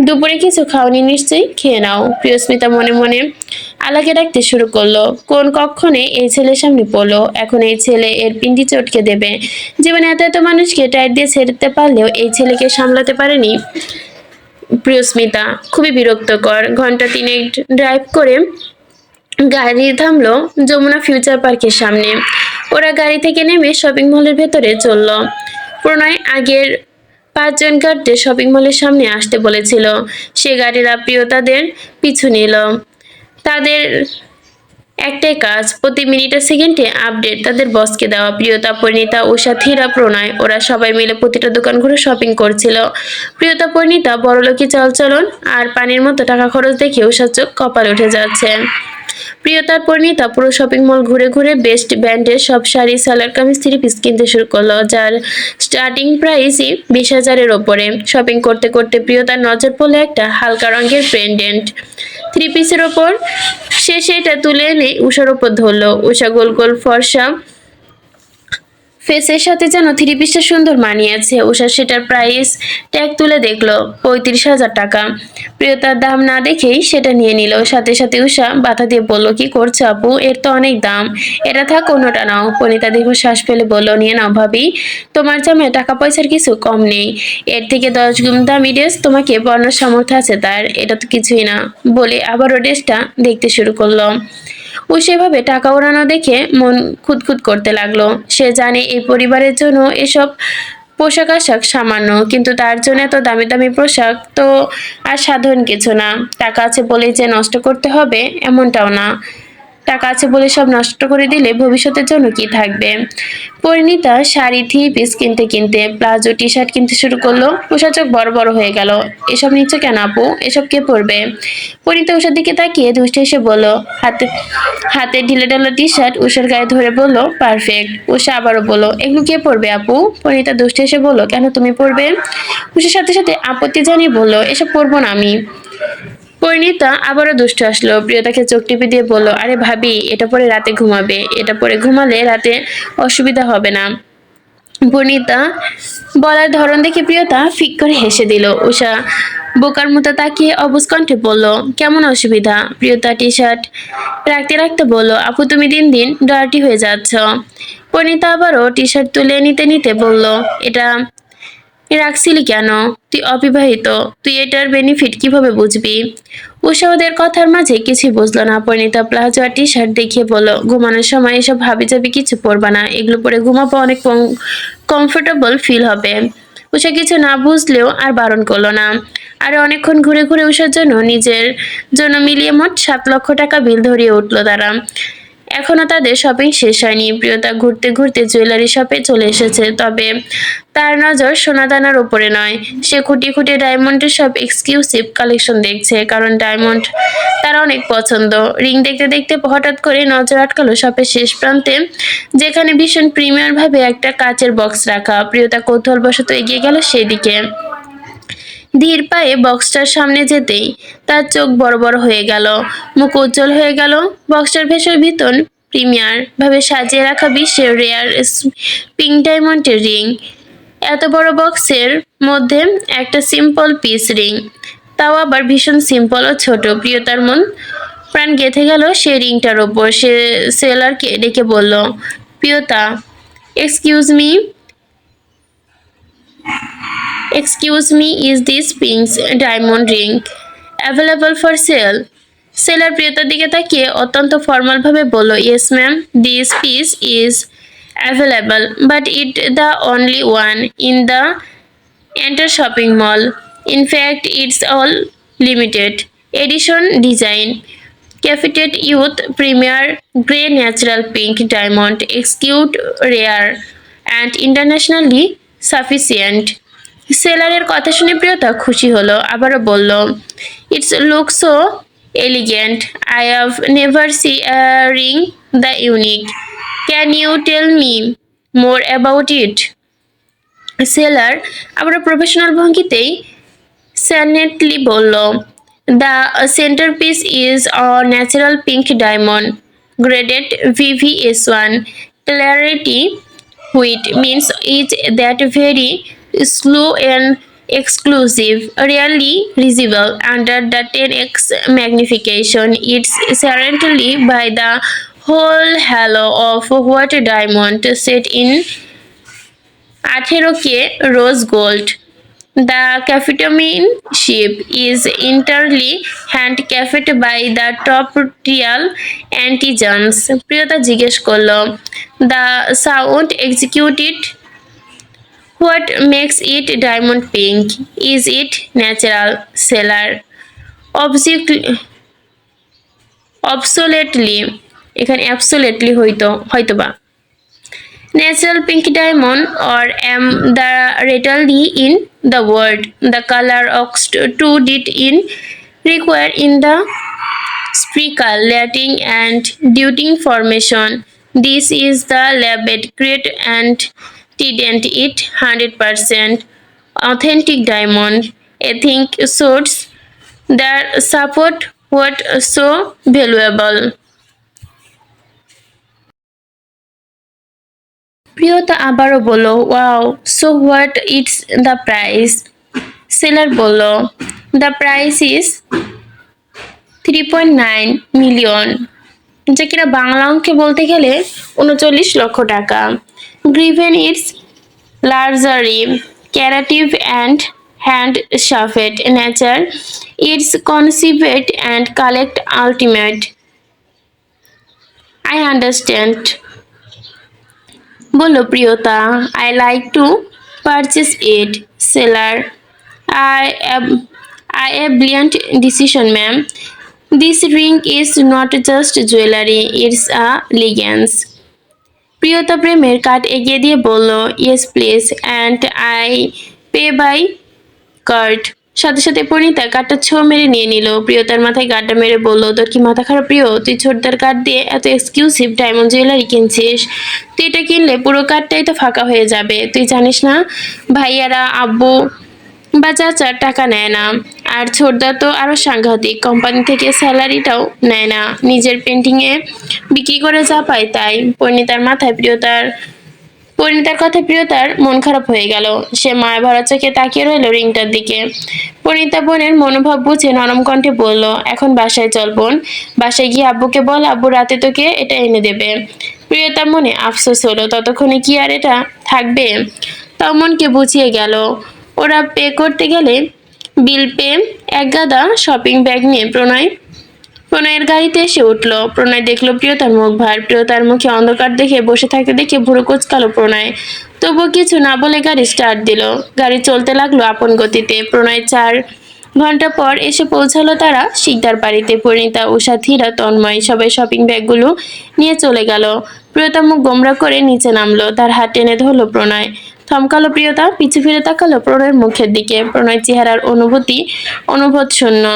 দুপুরে কিছু খাওনি নিশ্চয়ই, খেয়ে নাও। প্রিয়স্মিতা মনে মনে আলাকে ডাকতে শুরু করলো। কোন কক্ষণে এই ছেলের সামনে পড়লো। এখন এই ছেলে এর পিন্ডি চটকে দেবে। জীবনে এত এত মানুষকে টাইট দিয়ে ছেড়ে পারলেও এই ছেলেকে সামলাতে পারেনি প্রিয়স্মিতা। খুবই বিরক্তকর। ঘন্টা 3 ড্রাইভ করে গাড়ি থামলো যমুনা ফিউচার পার্কের সামনে। ওরা গাড়ি থেকে নেমে শপিং মলের ভেতরে চলল। প্রণয় আগের 5 জন গার্ডদের শপিং মলের সামনে আসতে বলেছিল। সে গাড়িরা প্রিয়তাদের পিছু নিল। তাদের একটাই কাজ, প্রতি মিনিটে সেকেন্ডে আপডেট তাদের বসকে দেওয়া। প্রিয়তা, পরিণীতা, উষা, ধীরা, প্রণয় ওরা সবাই মিলে প্রতিটা দোকান ঘুরে শপিং করছিল। প্রিয়তা পরিণীতা বড়লোকি চালচলন আর পানির মতো টাকা খরচ দেখে উষার চোখ কপালে উঠে যাচ্ছে। প্রিয়তার পরিণীতা পুরো শপিং মল ঘুরে ঘুরে বেস্ট ব্র্যান্ডের সব শাড়ি, সালোয়ার কামিজ, 3 পিস কিনতে শুরু করলো, যার স্টার্টিং প্রাইসই 20,000-এর ওপরে। শপিং করতে করতে প্রিয়তার নজর পড়লো একটা হালকা রঙের পেন্ডেন্ট 3 পিসের ওপর। সে সেটা তুলে এনে উষার ওপর ধরলো। উষা গোল গোল ফর্সা ফেসের সাথে যেন থ্রি পিসটা সুন্দর মানিয়েছে। উষা সেটার প্রাইস ট্যাগ তুলে দেখলো 35,000 টাকা। প্রিয়তার দাম না দেখেই সেটা নিয়ে নিল। সাথে সাথে উষা বাধা দিয়ে বলল, কি করছো আপু, এর তো অনেক দাম, এটা থাক, অন্যটা নাও। পরিতা দীর্ঘশ্বাস ফেলে বলল, নিয়ে নাও ভাবি, তোমার জামায় টাকা পয়সার কিছু কম নেই। এর থেকে 10 গুণ দামি ড্রেস তোমাকে পরানোর সামর্থ্য আছে তার, এটা তো কিছুই না। বলে আবারও ড্রেসটা দেখতে শুরু করলো। ও সেভাবে টাকা ওড়ানো দেখে মন খুঁতখুত করতে লাগলো। সে জানে এই পরিবারের জন্য এসব পোশাক আশাক সামান্য, কিন্তু তার জন্য এত দামি দামি পোশাক তো আর সাধারণ কিছু না। টাকা আছে বলেই যে নষ্ট করতে হবে এমনটাও না। টাকা আছে বলে সব নষ্ট করে দিলে ভবিষ্যতের জন্য কি থাকবে। পরিণীতা শাড়ি থ্রি পিস কিনতে কিনতে প্লাজো টি শার্ট কিনতে শুরু করলো। উষা চোখ বড় বড় হয়ে গেল। এসব নিচ্ছ কেন আপু, এসব কে পরবে? পরিণীতা উষার দিকে তাকিয়ে দুষ্টে এসে বলল, হাতে হাতে ঢিলে ঢালা টি শার্ট উষার গায়ে ধরে বলল, পারফেক্ট। উষা আবারও বলল, এগুলো কে পরবে আপু? পরিণীতা দুষ্টে এসে বলল, কেন, তুমি পরবে? উষার সাথে সাথে আপত্তি জানিয়ে বলল, এসব পরবো না আমি। পরিণীতা আবারও দুষ্ট আসলো। প্রিয়তাকে চোখ টিপে দিয়ে বলল, আরে ভাবি, এটা পরে রাতে ঘুমাবে, এটা পরে ঘুমালে রাতে অসুবিধা হবে না। পরিণীতা বলার ধরন দেখে প্রিয়তা ফিক করে হেসে দিল। উষা বোকার মতো তাকিয়ে অবুঝ কণ্ঠে বলল, কেমন অসুবিধা? প্রিয়তা টি শার্ট রাখতে রাখতে বলল, আপু তুমি দিন দিন ডার্টি হয়ে যাচ্ছ। পরিণীতা আবারও টি শার্ট তুলে নিতে নিতে বলল, এটা রাখছিলি কেন? তুই অবিবাহিত, তুই এটার বেনিফিট কিভাবে বুঝবি? উষা ওদের কথার মাঝে কিছুই বুঝলো না। পরিণীতা প্লাজো আর টি শার্ট দেখিয়ে বলল, ঘুমানোর সময় এসব হাবি জাবি কিছু পরবা না, এগুলো পরে ঘুমাবো, অনেক কমফোর্টেবল ফিল হবে। উষা কিছু না বুঝলেও আর বারণ করলো না। আর অনেকক্ষণ ঘুরে ঘুরে উষার জন্য নিজের জন্য মিলিয়ে মোট 7 লক্ষ টাকা বিল ধরিয়ে উঠলো তারা। এখনো তাদের শপিং শেষ হয়নি। প্রিয়তা ঘুরতে ঘুরতে জুয়েলারি শপে চলে এসেছে, তবে তার নজর সোনাদানার উপরে নয়। সে খুঁটিয়ে খুঁটিয়ে ডায়মন্ডের সব এক্সক্লুসিভ কালেকশন দেখছে, কারণ ডায়মন্ড তার অনেক পছন্দ। রিং দেখতে দেখতে হঠাৎ করে নজর আটকালো শপের শেষ প্রান্তে, যেখানে ভীষণ প্রিমিয়ার ভাবে একটা কাচের বক্স রাখা। প্রিয়তা কৌতূহলবশত এগিয়ে গেল সেদিকে। ধীর পায়ে বক্সটার সামনে যেতেই তার চোখ বড় বড় হয়ে গেল, মুখ উজ্জ্বল হয়ে গেল। বক্সটার ভেতর ভিতর প্রিমিয়ার ভাবে সাজিয়ে রাখা বিশ্বের রেয়ার পিঙ্ক ডায়মন্ডের রিং। এত বড় বক্সের মধ্যে একটা সিম্পল পিস রিং, তাও আবার ভীষণ সিম্পল ও ছোট। প্রিয়তার মন প্রাণ গেঁথে গেল সেই রিংটার ওপর। সে সেলারকে ডেকে বলল, Priyata, excuse me, Excuse me, is this Pink's diamond ring available for sale? Seller প্রিয়তার দিকে তাকিয়ে অত্যন্ত ফর্মাল ভাবে বলল, yes ma'am, this piece is available, but it the only one in the entire shopping mall. In fact, it's all limited edition design. Cafeted Youth Premier Grey Natural Pink Diamond, exquisite, rare, and internationally sufficient. সেলারের কথা শুনে প্রিয়তা খুশি হলো। আবারও বলল, it's look so elegant, I have never see a ring the unique, can you tell me more about it? Seller আবারও professional ভঙ্গিতেই স্যানেটলি বলল, the centrepiece is a natural pink diamond, graded VVS1 clarity, which means is that very slow and exclusive, rarely visible under the 10x magnification. It's certainly by the whole halo of what diamond set in 18K rose gold. The capitamin ship is entirely handcrafted by the top tier artisans. প্রিয়তা জিজ্ঞেস করলো, the sound executed, what makes it diamond pink? Is it natural? Seller obsoletely, এখানে absolutely হয়তোবা natural pink diamond, or am the readily in the world. The color oxide it in require in the sprinkle lighting and duting formation. This is the labeled great and didn't it 100% authentic diamond. I think sorts that support what so valuable. Priyata আবারও বলল, wow, so what it's the price? Seller বলল, the price is 3.9 million, যা কিনা বাংলা অঙ্কে বলতে গেলে 39 লক্ষ টাকা। Given it's largely curative and handcrafted nature it's considered and collect ultimate. I understand, বলল Priyata. I like to purchase it. Seller, I I a brilliant decision ma'am. This ring is not just jewellery, it's a elegance. Priyata প্রেমের card এগিয়ে দিয়ে বলল, yes please, and I pay by card. সাথে সাথে পরিণীতা কার্ডটা ছো মেরে নিয়ে নিল। প্রিয়তার মাথায় গাড্ডা মেরে বলল, তোর কি মাথা খারাপ প্রিয়? তুই ছোটদার কার্ড দিয়ে এত এক্সক্লুসিভ ডায়মন্ড জুয়েলারি কিনছিস? তুই এটা কিনলে পুরো কার্ডটাই তো ফাঁকা হয়ে যাবে। তুই জানিস না ভাইয়ারা, আব্বু বা চাচার টাকা নেয় না। আর ছোটদা তো আরো সাংঘাতিক, কোম্পানি থেকে স্যালারিটাও নেয় না, নিজের পেন্টিংয়ে বিক্রি করে যা পায় তাই। পরিণীতার কথায় প্রিয়তার মন খারাপ হয়ে গেল। সে মায় ভরা চোখে তাকিয়ে রইল রিংটার দিকে। পরিণীতা বোনের মনোভাব বুঝে নরম কণ্ঠে বলল, এখন বাসায় চল বোন, বাসায় গিয়ে আব্বুকে বল আব্বু রাতে তোকে এটা এনে দেবে। প্রিয়তার মনে আফসোস হলো, ততক্ষণে কি আর এটা থাকবে? তাও মনকে বুঝিয়ে গেল। ওরা পে করতে গেলে বিল পে এক গাদা শপিং ব্যাগ নিয়ে প্রণয়ের গাড়িতে এসে উঠল। প্রণয় দেখলো প্রিয়তার মুখ ভার। প্রিয়তার মুখে অন্ধকার দেখে বসে থাকতে দেখে ভুরু কুঁচকালো প্রণয়। তবুও কিছু না বলে গাড়ি স্টার্ট দিল। গাড়ি চলতে লাগলো আপন গতিতে। প্রণয় 4 ঘন্টা পর এসে পৌঁছালো তারা শিকদার বাড়িতে। পরিণীতা, উষা, ধীরা, তন্ময় সবাই শপিং ব্যাগগুলো নিয়ে চলে গেল। প্রিয়তা মুখ গোমরা করে নিচে নামলো। তার হাত টেনে ধরলো প্রণয়। থমকালো প্রিয়তা, পিছু ফিরে তাকালো প্রণয়ের মুখের দিকে। প্রণয় চেহারার অনুভূত শূন্য।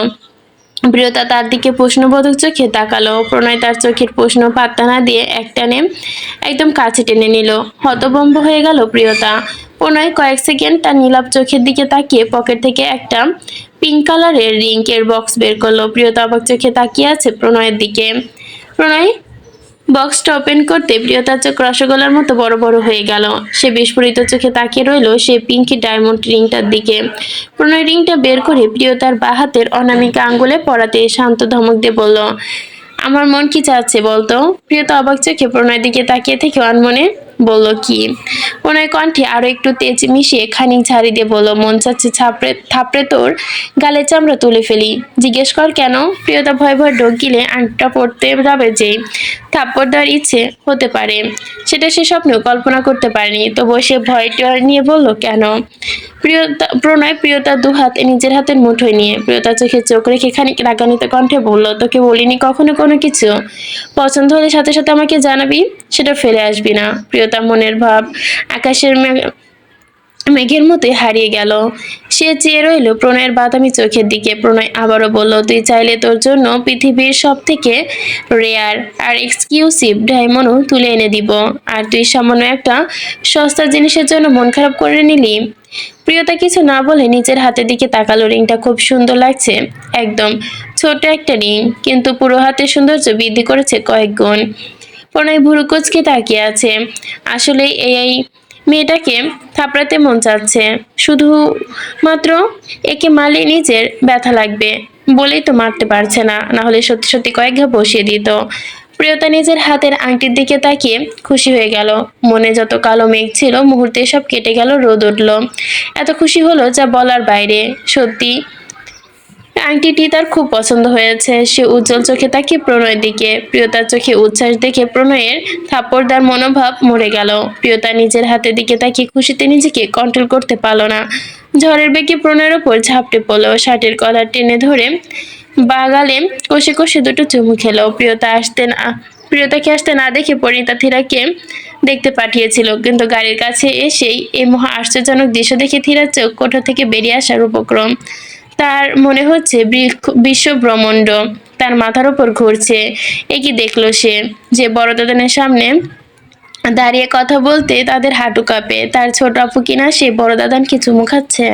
প্রিয়তা তার দিকে প্রশ্নবোধক চোখে তাকালো। প্রণয় তার চোখের প্রশ্ন পাত্তা না দিয়ে একটানে একদম কাছে টেনে নিল। হতভম্ব হয়ে গেল প্রিয়তা। প্রণয় কয়েক সেকেন্ড তার নীলাভ চোখের দিকে তাকিয়ে পকেট থেকে একটা পিঙ্ক কালারের রিং এর বক্স বের করলো। প্রিয়তা অবাক চোখে তাকিয়ে আছে প্রণয়ের দিকে। প্রণয় বক্সটা ওপেন করতে প্রিয়তার চোখ রসগোল্লার মতো বড় বড় হয়ে গেল। সে বিস্ফোরিত চোখে তাকিয়ে রইল সেই পিঙ্কি ডায়মন্ড রিংটার দিকে। প্রণয় রিংটা বের করে প্রিয়তার বাঁ হাতের অনামিকা আঙ্গুলে পরাতে শান্ত ধমক দিয়ে বলল, আমার মন কি চাচ্ছে বলতো? প্রিয়তা অবাক চোখে প্রণয়ের দিকে তাকিয়ে থেকে অনমনে বলল, কি? প্রণয় কণ্ঠে আরো একটু তেজ মিশিয়ে খানিক ঝাড়ি দিয়ে বলল, মন চাচ্ছে থাপড়ে তোর গালে চামড়া তুলে ফেলি। জিজ্ঞেস কর কেন? প্রিয়তা ভয় ভয় ঢোক গিলে আংটিটা পড়তে যাবে যেই থাপ্পড় দেওয়ার ইচ্ছে হতে পারে, সেটা সে স্বপ্নেও কল্পনা করতে পারেনি। তবুও সে ভয়টা নিয়ে বলল, কেন? প্রণয় প্রিয়তার দুহাত নিজের হাতের মুঠোয় নিয়ে প্রিয়তার চোখে চোখ রেখে খানিক রাগান্বিত কণ্ঠে বলল, তোকে বলিনি কখনো কোনো কিছু? পছন্দ হলে সাথে সাথে আমাকে জানাবি, সেটা ফেলে আসবি না। প্রিয়তা মনের ভাব আকাশের মেঘের মতোই হারিয়ে গেল। সে চেয়ে রইল প্রণয়ের বাদামি চোখের দিকে। প্রণয় আবারও বলল, তুই চাইলে তোর জন্য পৃথিবীর সব থেকে রেয়ার আর এক্সক্লুসিভ ডায়মন্ডও তুলে এনে দিব। আর তুই সামান্য একটা সস্তা জিনিসের জন্য মন খারাপ করে নিলি? প্রিয়তা কিছু না বলে নিজের হাতের দিকে তাকালো। রিংটা খুব সুন্দর লাগছে, একদম ছোট একটা রিং, কিন্তু পুরো হাতের সৌন্দর্য বৃদ্ধি করেছে কয়েক গুণ। প্রণয় ভুরু কুঁচকে তাকিয়ে আছে। আসলে এই মেয়েটাকে থাপড়াতে মন চাচ্ছে, শুধু মাত্র একে মারলে নিজের ব্যথা লাগবে বলেই তো মারতে পারছে না, না হলে সত্যি সত্যি কয়েক ঘা বসিয়ে দিত। প্রিয়তা নিজের হাতের আংটির দিকে তাকিয়ে খুশি হয়ে গেল। মনে যত কালো মেঘ ছিল মুহূর্তে সব কেটে গেল, রোদ উঠল। এত খুশি হলো যা বলার বাইরে। সত্যি আংটিটি তার খুব পছন্দ হয়েছে। সে উজ্জ্বল চোখে তাকিয়ে প্রণয়ের দিকে। প্রিয়তার চোখে উচ্ছ্বাস দেখে প্রণয়ের থাপ্পড়দার মনোভাব মরে গেল। প্রিয়তা নিজের হাতের দিকে তাকিয়ে খুশিতে নিজেকে কন্ট্রোল করতে পারল না। ঝড়ের বেগে প্রণয়ের ওপর ঝাপটে পড়ল। শার্টের কলার টেনে ধরে বাগালে কষে কষে দুটো চুমু খেলো। প্রিয়তাকে আসতে না দেখে পরিণীতা থিরাকে দেখতে পাঠিয়েছিল, কিন্তু গাড়ির কাছে এসেই এই মহা আশ্চর্যজনক দৃশ্য দেখে থিরার চোখ কোঠা থেকে বেরিয়ে আসার উপক্রম। তার মনে হচ্ছে বিশ্ব ব্রহ্মাণ্ড তার মাথার উপর ঘুরছে। এ কি দেখলো সে, যে বড় দাদানের সামনে দাঁড়িয়ে কথা বলতে তাদের হাঁটু কাঁপে, তার ছোট আপু কিনা সে বড় দাদানকে চুমু খাচ্ছে।